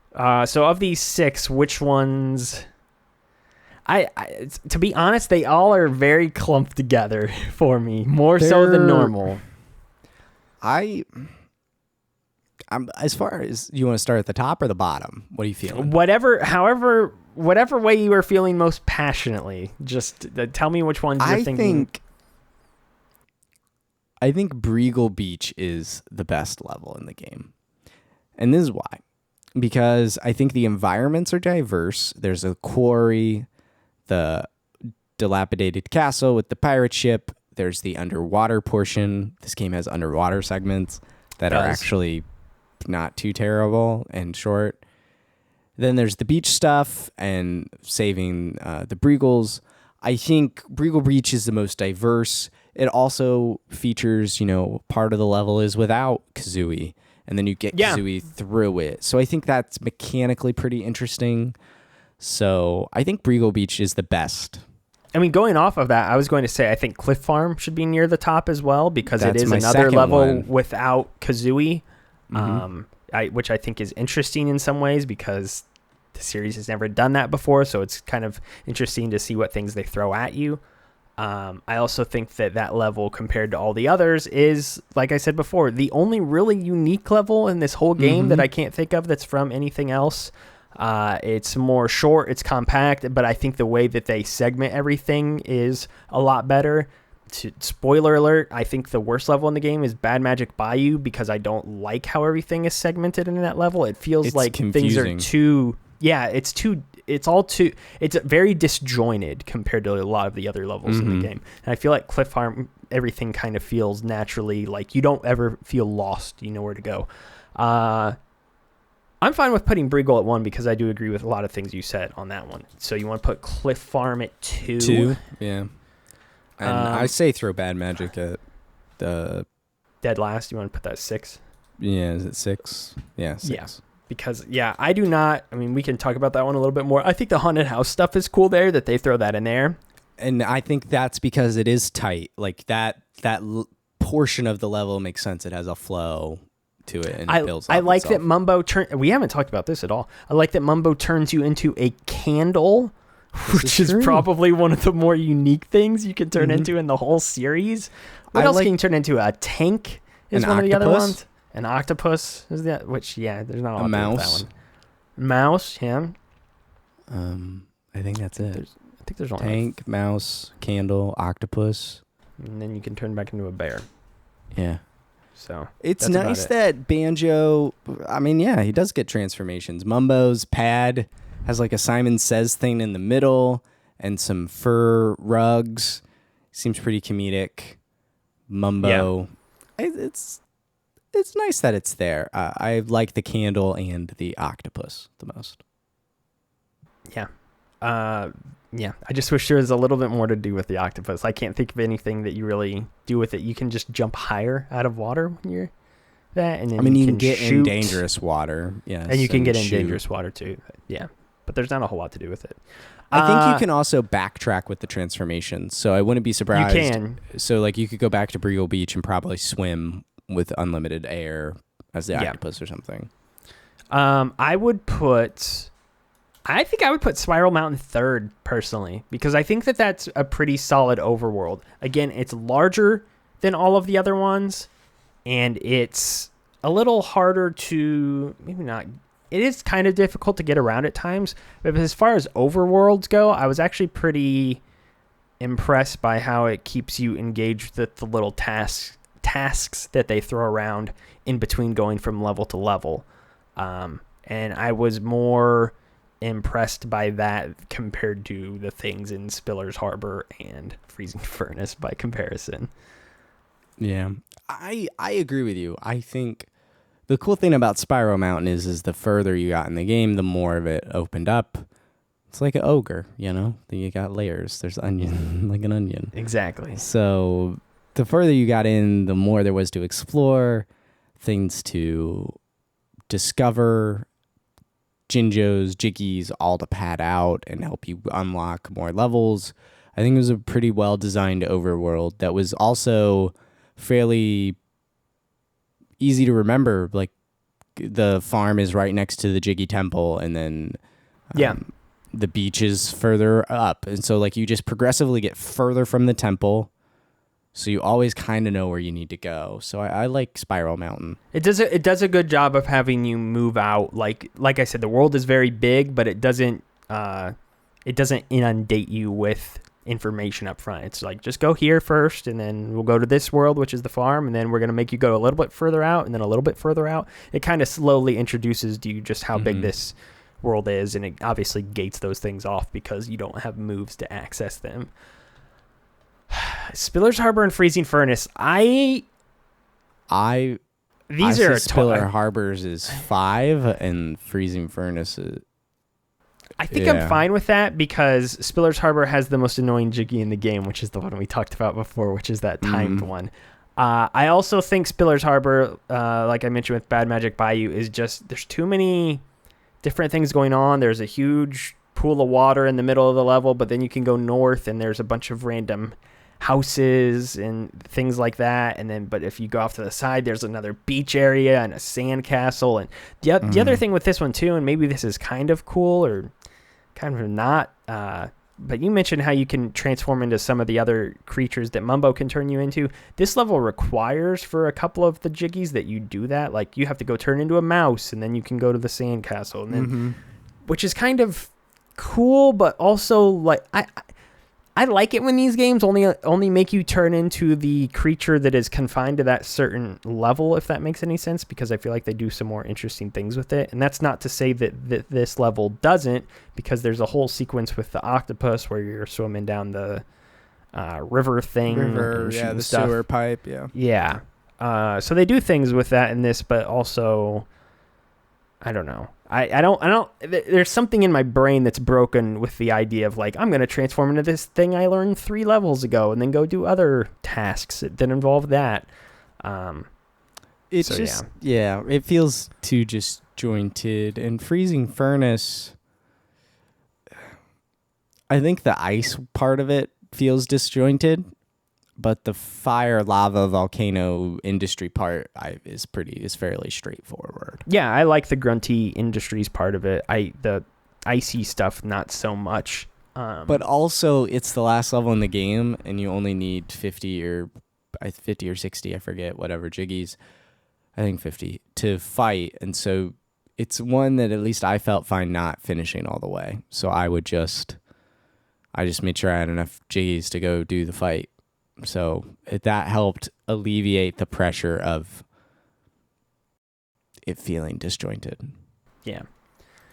So of these 6, which ones... I to be honest, they all are very clumped together for me, more so than normal. I'm as far as you want to start at the top or the bottom. What are you feeling? Whatever way you are feeling most passionately, just tell me which ones you're thinking. I think Breegull Beach is the best level in the game. And this is why. Because I think the environments are diverse. There's a quarry, the dilapidated castle with the pirate ship. There's the underwater portion. This game has underwater segments that are actually not too terrible and short. Then there's the beach stuff and saving the Breegulls. I think Breegull Beach is the most diverse. It also features, you know, part of the level is without Kazooie, and then you get Kazooie through it. So I think that's mechanically pretty interesting. So I think Breegull Beach is the best. I mean, going off of that, I was going to say I think Cliff Farm should be near the top as well because it is another level without Kazooie, which I think is interesting in some ways because the series has never done that before, so it's kind of interesting to see what things they throw at you. I also think that level compared to all the others is, like I said before, the only really unique level in this whole game that I can't think of that's from anything else. It's more short, it's compact, but I think the way that they segment everything is a lot better. Spoiler alert, I think the worst level in the game is Bad Magic Bayou because I don't like how everything is segmented in that level. It feels like confusing. Things are too... Yeah, it's very disjointed compared to a lot of the other levels in the game. And I feel like Cliff Farm, everything kind of feels naturally like you don't ever feel lost. You know where to go. I'm fine with putting Breegull at 1 because I do agree with a lot of things you said on that one. So you want to put Cliff Farm at 2? 2, yeah. And I say throw Bad Magic at the... Dead last. You want to put that at 6? Yeah, is it 6? Yeah, 6. Yeah. Because, I do not... I mean, we can talk about that one a little bit more. I think the haunted house stuff is cool there, that they throw that in there. And I think that's because it is tight. Like, that portion of the level makes sense. It has a flow to it, and it builds up I like itself. that Mumbo... We haven't talked about this at all. I like that Mumbo turns you into a candle, which is probably one of the more unique things you can turn into in the whole series. What else can you turn into? A tank is one of the other ones. An octopus is that? Which there's not a lot mouse. That one. Mouse, yeah. I think that's it. I think there's only tank, mouse, candle, octopus, and then you can turn back into a bear. Yeah. So it's nice that Banjo. I mean, he does get transformations. Mumbo's pad has like a Simon Says thing in the middle and some fur rugs. Seems pretty comedic. Mumbo. Yeah. It's nice that it's there. I like the candle and the octopus the most. Yeah. I just wish there was a little bit more to do with the octopus. I can't think of anything that you really do with it. You can just jump higher out of water when you're that. And then you can get in dangerous water. Yes, and you can get in dangerous water too. Yeah. But there's not a whole lot to do with it. I think you can also backtrack with the transformations. So I wouldn't be surprised. You can. So like you could go back to Breegull Beach and probably swim with unlimited air as the octopus or something. I think I would put Spiral Mountain 3rd personally, because I think that's a pretty solid overworld. Again, it's larger than all of the other ones, and it's a little harder to, maybe not, it is kind of difficult to get around at times, but as far as overworlds go, I was actually pretty impressed by how it keeps you engaged with the little tasks that they throw around in between going from level to level. And I was more impressed by that compared to the things in Spiller's Harbor and Freezing Furnace by comparison. Yeah, I agree with you. I think the cool thing about Spiral Mountain is the further you got in the game, the more of it opened up. It's like an ogre, you got layers. There's onion, like an onion. Exactly. So the further you got in, the more there was to explore, things to discover, Jinjos, Jiggies, all to pad out and help you unlock more levels. I think it was a pretty well-designed overworld that was also fairly easy to remember. Like, the farm is right next to the Jiggy Temple, and then the beach is further up. And so, like, you just progressively get further from the temple, so you always kind of know where you need to go. So I like Spiral Mountain. It does a good job of having you move out. Like I said, the world is very big, but it doesn't inundate you with information up front. It's like, just go here first, and then we'll go to this world, which is the farm, and then we're going to make you go a little bit further out, and then a little bit further out. It kind of slowly introduces to you just how big this world is, and it obviously gates those things off because you don't have moves to access them. Spiller's Harbor and Freezing Furnace. These are Spiller Harbors is 5 and Freezing Furnace is... I think I'm fine with that because Spiller's Harbor has the most annoying Jiggy in the game, which is the one we talked about before, which is that timed one. I also think Spiller's Harbor, like I mentioned with Bad Magic Bayou, is just, there's too many different things going on. There's a huge pool of water in the middle of the level, but then you can go north and there's a bunch of random houses and things like that. And then, but if you go off to the side, there's another beach area and a sand castle. And the other thing with this one too, and maybe this is kind of cool or kind of not, but you mentioned how you can transform into some of the other creatures that Mumbo can turn you into. This level requires for a couple of the Jiggies that you do that. Like you have to go turn into a mouse and then you can go to the sand castle. And then, which is kind of cool, but also like I like it when these games only make you turn into the creature that is confined to that certain level, if that makes any sense, because I feel like they do some more interesting things with it. And that's not to say that this level doesn't, because there's a whole sequence with the octopus where you're swimming down the river thing. The sewer pipe, Yeah. So they do things with that in this, but also, I don't know. I don't, there's something in my brain that's broken with the idea of like, I'm going to transform into this thing I learned 3 levels ago and then go do other tasks that involve that. It feels too disjointed. And Freezing Furnace, I think the ice part of it feels disjointed, but the fire, lava, volcano industry part is fairly straightforward. Yeah, I like the Grunty Industries part of it. The icy stuff, not so much. But also, it's the last level in the game, and you only need 50 or 60, I forget, whatever, Jiggies. I think 50 to fight. And so it's one that at least I felt fine not finishing all the way. So I just made sure I had enough Jiggies to go do the fight. So that helped alleviate the pressure of it feeling disjointed. Yeah.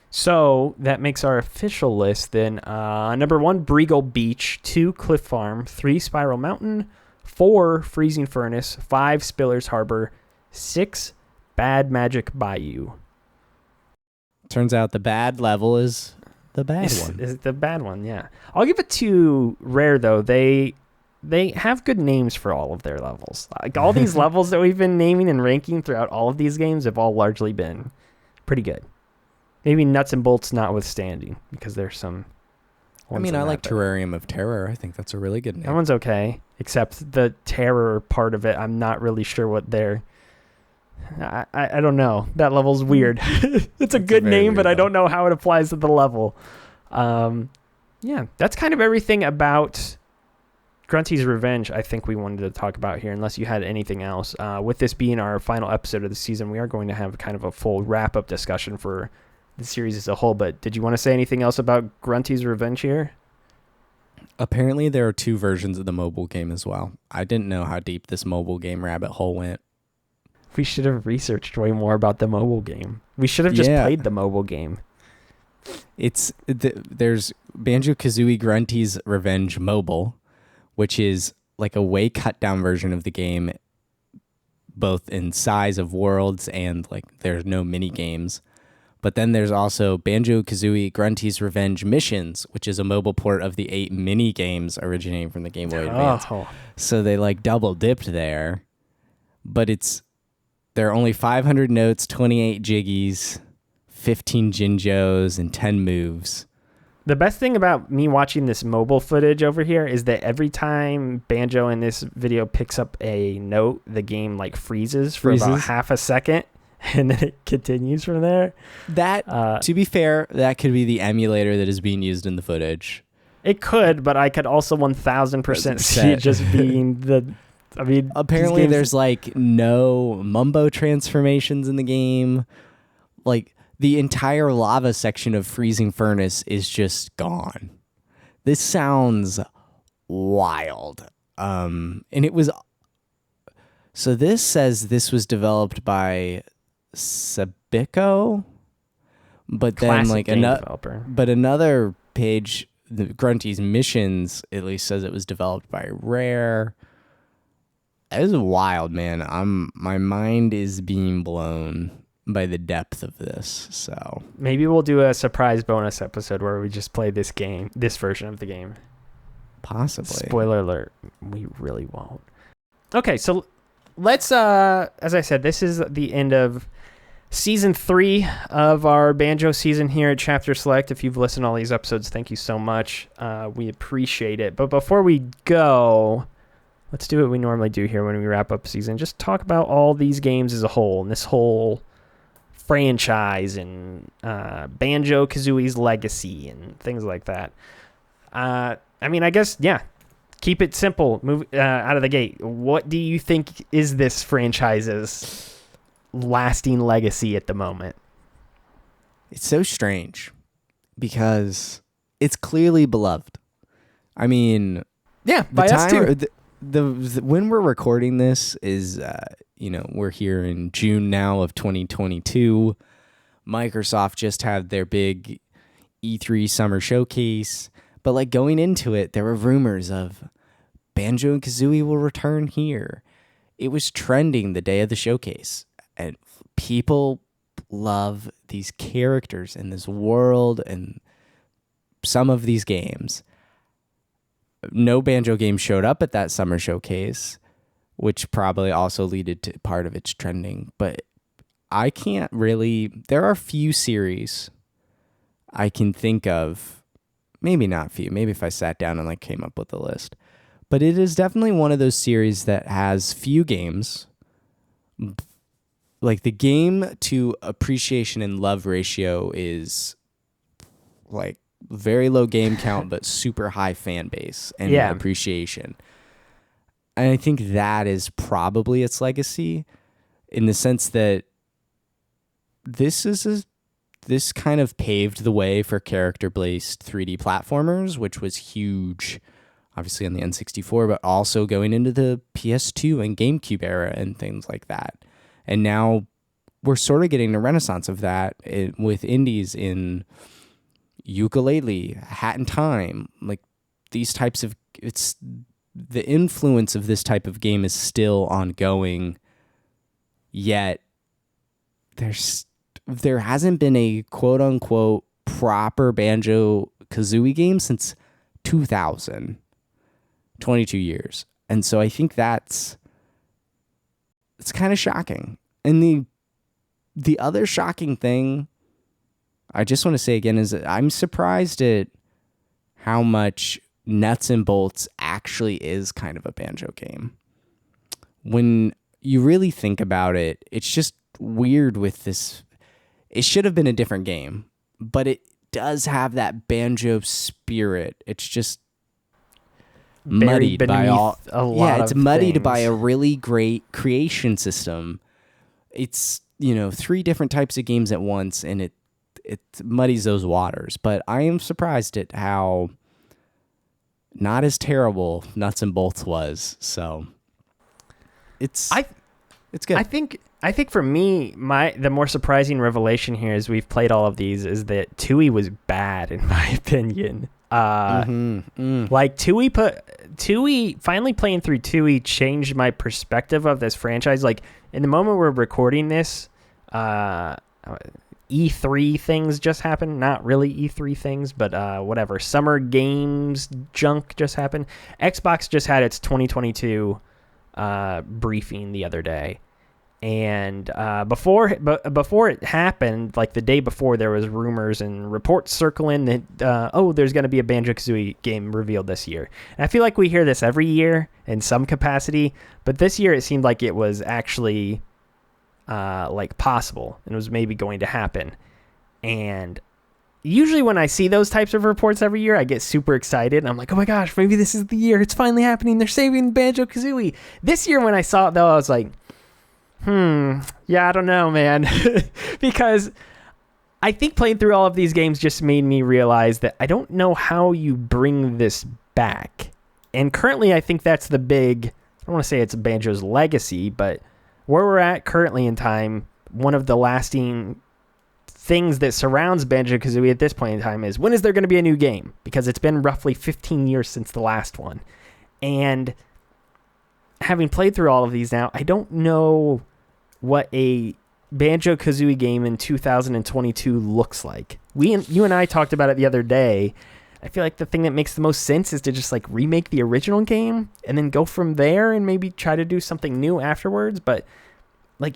So that makes our official list then. Number 1, Breegull Beach. 2, Cliff Farm. 3, Spiral Mountain. 4, Freezing Furnace. 5, Spiller's Harbor. 6, Bad Magic Bayou. Turns out the bad level is the bad one. Is the bad one, yeah. I'll give it to Rare, though. They have good names for all of their levels. Like all these levels that we've been naming and ranking throughout all of these games have all largely been pretty good. Maybe Nuts and Bolts notwithstanding, because there's some. I like Terrarium of Terror. I think that's a really good name. That one's okay, except the terror part of it. I'm not really sure what they're. I don't know. That level's weird. It's a good name, but I don't know how it applies to the level. Yeah, that's kind of everything about Grunty's Revenge I think we wanted to talk about here, unless you had anything else. With this being our final episode of the season, we are going to have kind of a full wrap-up discussion for the series as a whole, but did you want to say anything else about Grunty's Revenge here? Apparently there are 2 versions of the mobile game as well. I didn't know how deep this mobile game rabbit hole went. We should have researched way more about the mobile game. We should have just played the mobile game. There's Banjo-Kazooie Grunty's Revenge Mobile, which is like a way cut down version of the game, both in size of worlds and like there's no mini games. But then there's also Banjo-Kazooie Grunty's Revenge Missions, which is a mobile port of the 8 mini games originating from the Game Boy Advance. So they like double dipped there, but there are only 500 notes, 28 Jiggies, 15 Jinjos, and 10 moves. The best thing about me watching this mobile footage over here is that every time Banjo in this video picks up a note, the game like freezes for about half a second, and then it continues from there. That, to be fair, that could be the emulator that is being used in the footage. It could, but I could also 1000% see it just being the... I mean, apparently there's like no Mumbo transformations in the game. Like the entire lava section of Freezing Furnace is just gone. This sounds wild. And it was, so this says this was developed by Sabico, but then like another page, the Grunty's Missions at least says it was developed by Rare. It is wild, man. My mind is being blown by the depth of this. So maybe we'll do a surprise bonus episode where we just play this version of the game. Possibly. Spoiler alert: we really won't. Okay, so let's. As I said, this is the end of season 3 of our Banjo season here at Chapter Select. If you've listened to all these episodes, thank you so much. We appreciate it. But before we go, let's do what we normally do here when we wrap up season. Just talk about all these games as a whole and this whole franchise and Banjo-Kazooie's legacy and things like that. I mean, I guess, yeah, keep it simple. Move out of the gate. What do you think is this franchise's lasting legacy at the moment? It's so strange because it's clearly beloved. I mean, yeah, by us too. The when we're recording this is, we're here in June now of 2022. Microsoft just had their big E3 summer showcase, but like going into it, there were rumors of Banjo and Kazooie will return here. It was trending the day of the showcase, and people love these characters in this world and some of these games. No Banjo game showed up at that summer showcase, which probably also led to part of its trending. But I can't really... There are few series I can think of. Maybe not few. Maybe if I sat down and came up with a list. But it is definitely one of those series that has few games. Like the game to appreciation and love ratio is very low game count, but super high fan base and appreciation. And I think that is probably its legacy, in the sense that this kind of paved the way for character-based 3D platformers, which was huge, obviously on the N64, but also going into the PS2 and GameCube era and things like that. And now we're sort of getting a renaissance of that with indies in Ukulele, Hat in Time, these types of... It's the influence of this type of game is still ongoing, yet there hasn't been a quote-unquote proper Banjo-Kazooie game since 2000. 22 years. And so I think it's kind of shocking. And the other shocking thing I just want to say again is that I'm surprised at how much nuts and bolts actually is kind of a Banjo game. When you really think about it, it's just weird with this. It should have been a different game, but it does have that Banjo spirit. It's just muddied by all. It's muddied by a really great creation system. It's 3 different types of games at once, and it muddies those waters. But I am surprised at how not as terrible Nuts and Bolts was. So it's good. I think for me, the more surprising revelation here as we've played all of these is that Tooie was bad, in my opinion. Tooie, finally playing through Tooie changed my perspective of this franchise. In the moment we're recording this, E3 things just happened. Not really E3 things, but whatever. Summer Games junk just happened. Xbox just had its 2022 briefing the other day. And before it happened, the day before, there was rumors and reports circling that, there's going to be a Banjo-Kazooie game revealed this year. And I feel like we hear this every year in some capacity, but this year it seemed like it was actually possible and it was maybe going to happen. And usually when I see those types of reports every year, I get super excited. And I'm like, oh my gosh, maybe this is the year. It's finally happening. They're saving Banjo-Kazooie. This year when I saw it, though, I was like, yeah, I don't know, man. Because I think playing through all of these games just made me realize that I don't know how you bring this back. And currently, I think that's the big, I don't want to say it's Banjo's legacy, but where we're at currently in time, one of the lasting things that surrounds Banjo-Kazooie at this point in time is, when is there going to be a new game? Because it's been roughly 15 years since the last one. And having played through all of these now, I don't know what a Banjo-Kazooie game in 2022 looks like. You and I talked about it the other day. I feel like the thing that makes the most sense is to just remake the original game and then go from there and maybe try to do something new afterwards. But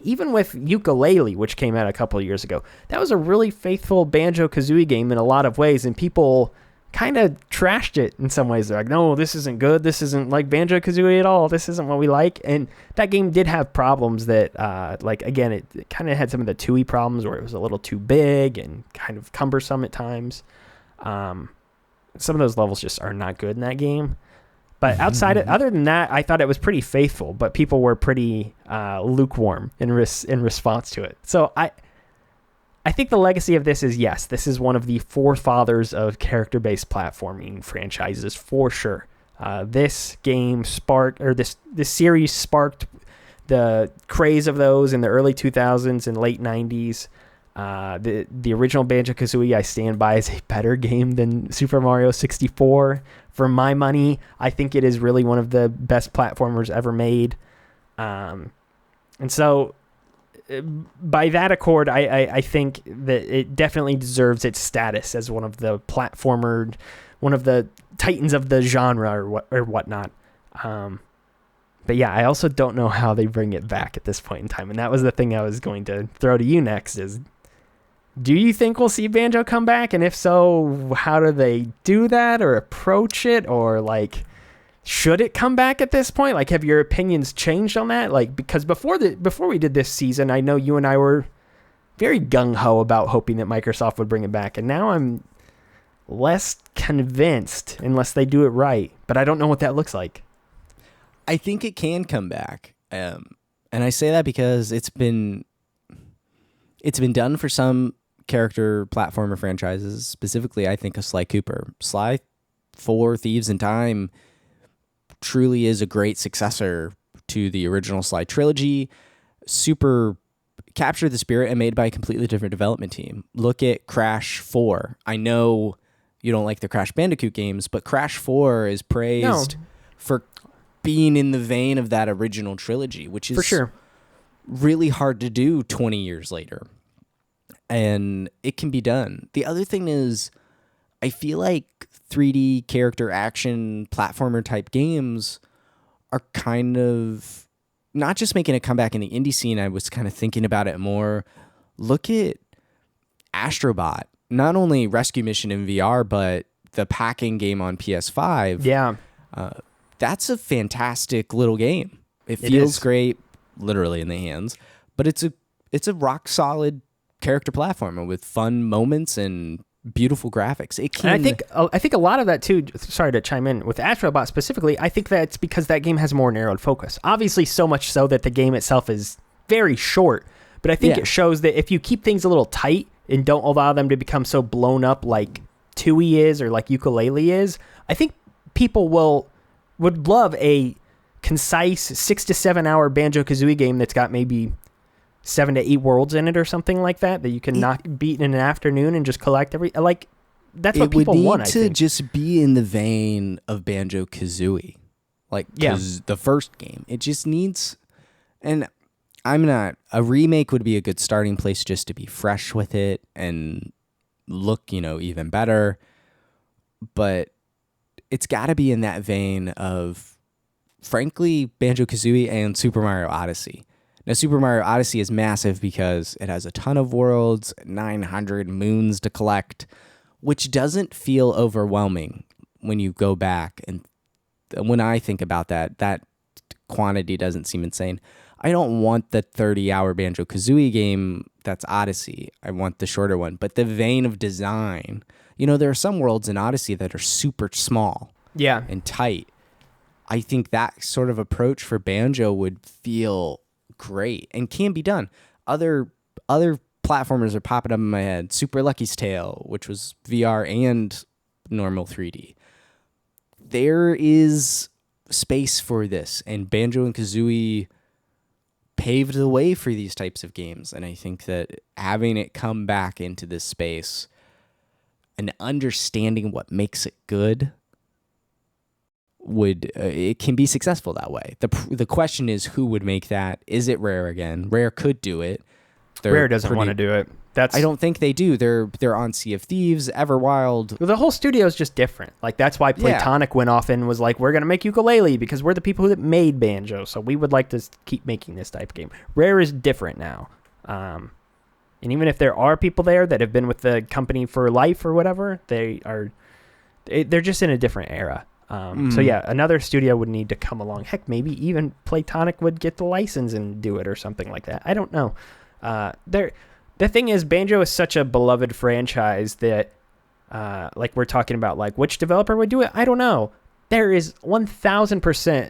even with Ukulele, which came out a couple of years ago, that was a really faithful Banjo-Kazooie game in a lot of ways, and people kind of trashed it in some ways. They're like, no, this isn't good. This isn't like Banjo-Kazooie at all. This isn't what we like. And that game did have problems that, again, it kind of had some of the 2E problems where it was a little too big and kind of cumbersome at times. Some of those levels just are not good in that game. But other than that, I thought it was pretty faithful, but people were pretty lukewarm in response to it. So I think the legacy of this is, yes, this is one of the forefathers of character-based platforming franchises for sure. This game this series sparked the craze of those in the early 2000s and late 90s. The original Banjo-Kazooie, I stand by, is a better game than Super Mario 64. For my money, I think it is really one of the best platformers ever made. And so by that accord, I think that it definitely deserves its status as one of the titans of the genre or whatnot. But yeah, I also don't know how they bring it back at this point in time. And that was the thing I was going to throw to you next is, do you think we'll see Banjo come back? And if so, how do they do that or approach it? Or like, should it come back at this point? Like, have your opinions changed on that? Like, because before we did this season, I know you and I were very gung-ho about hoping that Microsoft would bring it back. And now I'm less convinced unless they do it right. But I don't know what that looks like. I think it can come back. And I say that because it's been done for some character platformer franchises. Specifically, I think of Sly Cooper. Sly 4 Thieves in Time truly is a great successor to the original Sly trilogy. Super captured the spirit and made by a completely different development team. Look at Crash 4. I know you don't like the Crash Bandicoot games, but Crash 4 is praised for being in the vein of that original trilogy, which is for sure really hard to do 20 years later. And it can be done. The other thing is, I feel like 3D character action platformer type games are kind of not just making a comeback in the indie scene. I was kind of thinking about it more. Look at Astrobot. Not only Rescue Mission in VR, but the packing game on PS5. Yeah. That's a fantastic little game. It feels great, literally in the hands, but it's a rock solid character platformer with fun moments and beautiful graphics. It can. And I think a lot of that too. Sorry to chime in with Astrobot specifically. I think that's because that game has more narrowed focus. Obviously, so much so that the game itself is very short. But I think it shows that if you keep things a little tight and don't allow them to become so blown up like 2E is or like Ukulele is, I think people would love a concise 6 to 7 hour Banjo-Kazooie game that's got maybe 7 to 8 worlds in it or something like that you can beat in an afternoon and just collect that's what people want. It would need to just be in the vein of Banjo-Kazooie, the first game. It just needs, and a remake would be a good starting place just to be fresh with it and look, even better. But it's got to be in that vein of, frankly, Banjo-Kazooie and Super Mario Odyssey. Now, Super Mario Odyssey is massive because it has a ton of worlds, 900 moons to collect, which doesn't feel overwhelming when you go back. And when I think about that quantity doesn't seem insane. I don't want the 30-hour Banjo-Kazooie game that's Odyssey. I want the shorter one. But the vein of design, there are some worlds in Odyssey that are super small and tight. I think that sort of approach for Banjo would feel great and can be done. Other platformers are popping up in my head. Super Lucky's Tale, which was VR and normal 3D. There is space for this, and Banjo and Kazooie paved the way for these types of games. And I think that having it come back into this space and understanding what makes it good it can be successful that way. The question is, who would make that? Is it Rare again? Rare could do it. Rare doesn't want to do it. I don't think they do. They're on Sea of Thieves, Everwild. Well, the whole studio is just different. Like, that's why Playtonic went off and was like, we're going to make Ukulele because we're the people that made Banjo. So we would like to keep making this type of game. Rare is different now. And even if there are people there that have been with the company for life or whatever, they're they're just in a different era. So yeah, another studio would need to come along. Heck, maybe even Playtonic would get the license and do it or something like that. I don't know. The thing is, Banjo is such a beloved franchise that, like we're talking about, like which developer would do it. I don't know. There is 1,000%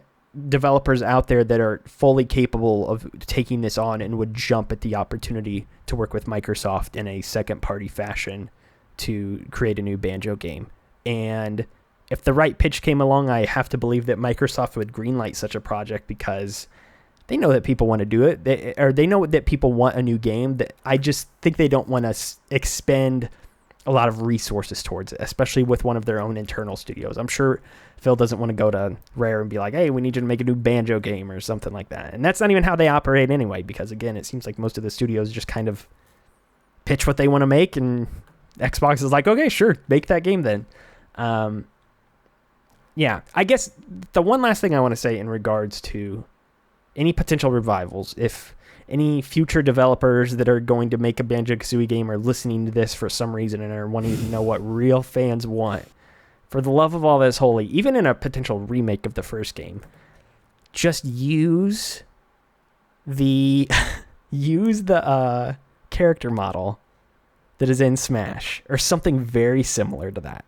developers out there that are fully capable of taking this on and would jump at the opportunity to work with Microsoft in a second party fashion to create a new Banjo game. And if the right pitch came along, I have to believe that Microsoft would greenlight such a project because they know that people want to do it, they know that people want a new game. That I just think they don't want to expend a lot of resources towards it, especially with one of their own internal studios. I'm sure Phil doesn't want to go to Rare and be like, hey, we need you to make a new Banjo game or something like that. And that's not even how they operate anyway, because again, it seems like most of the studios just kind of pitch what they want to make, and Xbox is like, okay, sure, make that game then. Yeah, I guess the one last thing I want to say in regards to any potential revivals, if any future developers that are going to make a Banjo-Kazooie game are listening to this for some reason and are wanting to know what real fans want, for the love of all that's holy, even in a potential remake of the first game, just use the character model that is in Smash or something very similar to that,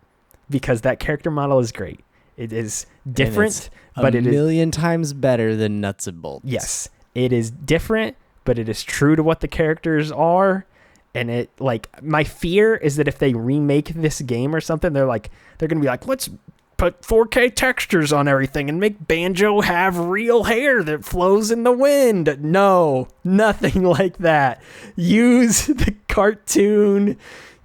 because that character model is great. It is different, but it is a million times better than Nuts and Bolts. Yes, it is different, but it is true to what the characters are. And it, like, my fear is that if they remake this game or something, they're gonna be like, let's put 4K textures on everything and make Banjo have real hair that flows in the wind. No, nothing like that. Use the cartoon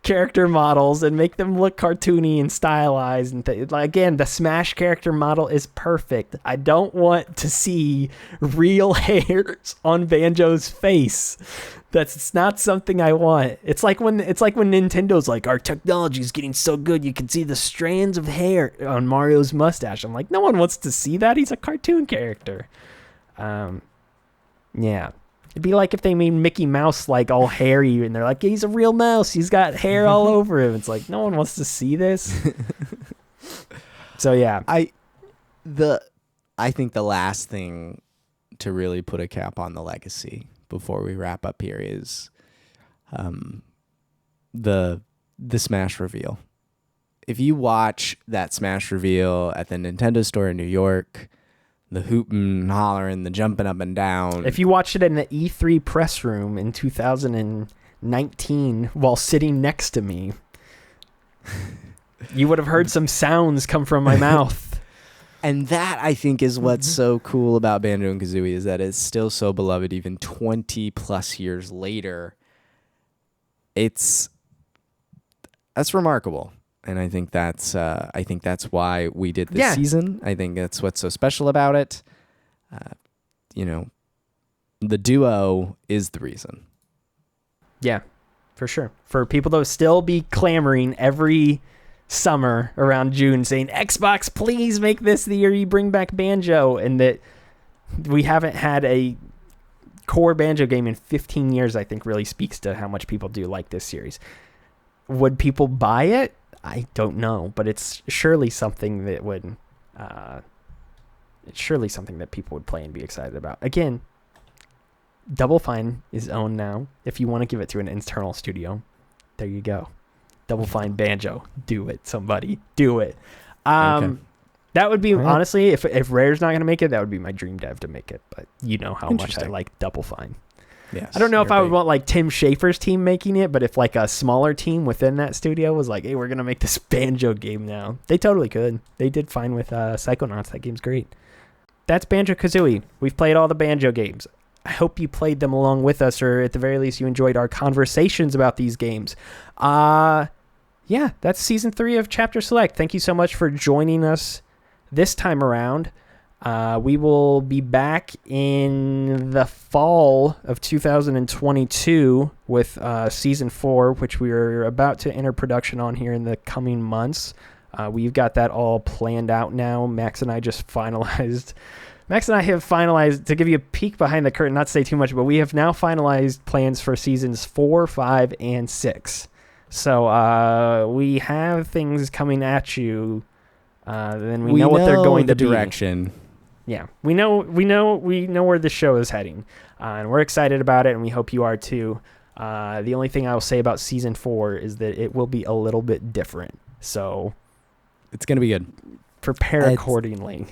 character models and make them look cartoony and stylized. And again, the Smash character model is perfect. I don't want to see real hairs on Banjo's face. It's not something I want. It's like when Nintendo's like, our technology is getting so good you can see the strands of hair on Mario's mustache. I'm like, no one wants to see that. He's a cartoon character. Yeah. It'd be like if they made Mickey Mouse like all hairy and they're like, he's a real mouse. He's got hair all over him. It's like, no one wants to see this. So yeah. I think the last thing to really put a cap on the legacy before we wrap up here is the Smash reveal. If you watch that Smash reveal at the Nintendo store in New York, the hooting and hollering, the jumping up and down. If you watched it in the E3 press room in 2019 while sitting next to me, you would have heard some sounds come from my mouth. And that, I think, is what's so cool about Banjo and Kazooie, is that it's still so beloved even 20 plus years later. That's remarkable. And I think that's why we did this season. I think that's what's so special about it. The duo is the reason. Yeah, for sure. For people to still be clamoring every summer around June saying, Xbox, please make this the year you bring back Banjo, and that we haven't had a core Banjo game in 15 years, I think really speaks to how much people do like this series. Would people buy it? I don't know, but it's surely something that would, people would play and be excited about. Again, Double Fine is owned now. If you want to give it to an internal studio, there you go. Double Fine Banjo. Do it, somebody. Do it. Okay. That would be, honestly, if Rare's not going to make it, that would be my dream dev to make it. But you know how much I like Double Fine. Yes, I don't know if I would want like Tim Schafer's team making it, but if like a smaller team within that studio was like, hey, we're going to make this Banjo game now, they totally could. They did fine with Psychonauts. That game's great. That's Banjo-Kazooie. We've played all the Banjo games. I hope you played them along with us, or at the very least you enjoyed our conversations about these games. Yeah, that's season 3 of Chapter Select. Thank you so much for joining us this time around. We will be back in the fall of 2022 with season 4, which we are about to enter production on here in the coming months. We've got that all planned out now. Max and I have finalized, to give you a peek behind the curtain, not to say too much, but we have now finalized plans for seasons 4, 5, and 6. So we have things coming at you. Then we know what they're going to the be. direction. Yeah, we know where the show is heading, and we're excited about it, and we hope you are too. The only thing I will say about season 4 is that it will be a little bit different. So it's gonna be good. Prepare accordingly.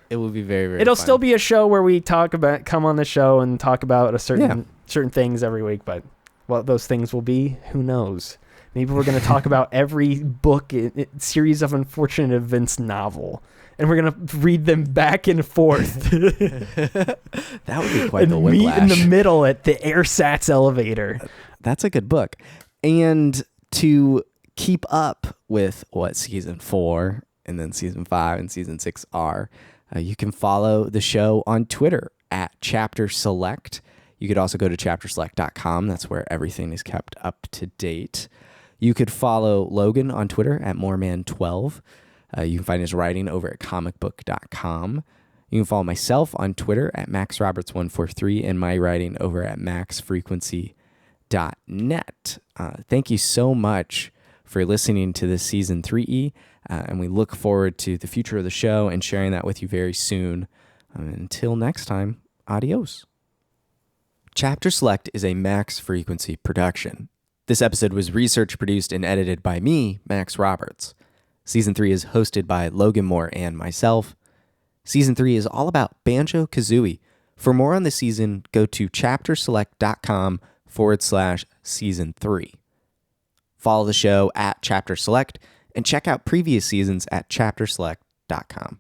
It will be very, very. It'll fun. still be a show where we come on the show and talk about certain things every week, but what those things will be, who knows? Maybe we're going to talk about every book, series of unfortunate events novel, and we're going to read them back and forth. That would be quite the Meet whiplash. in the middle at the AirSats elevator. That's a good book. And to keep up with what season 4 and then season 5 and season 6 are, you can follow the show on Twitter at Chapter Select. You could also go to chapterselect.com. That's where everything is kept up to date. You could follow Logan on Twitter at Moreman12. You can find his writing over at comicbook.com. You can follow myself on Twitter at MaxRoberts143 and my writing over at maxfrequency.net. Thank you so much for listening to this season 3E, and we look forward to the future of the show and sharing that with you very soon. Until next time, adios. Chapter Select is a Max Frequency production. This episode was research produced and edited by me, Max Roberts. Season 3 is hosted by Logan Moore and myself. Season 3 is all about Banjo-Kazooie. For more on the season, go to chapterselect.com/season 3. Follow the show at Chapter Select and check out previous seasons at chapterselect.com.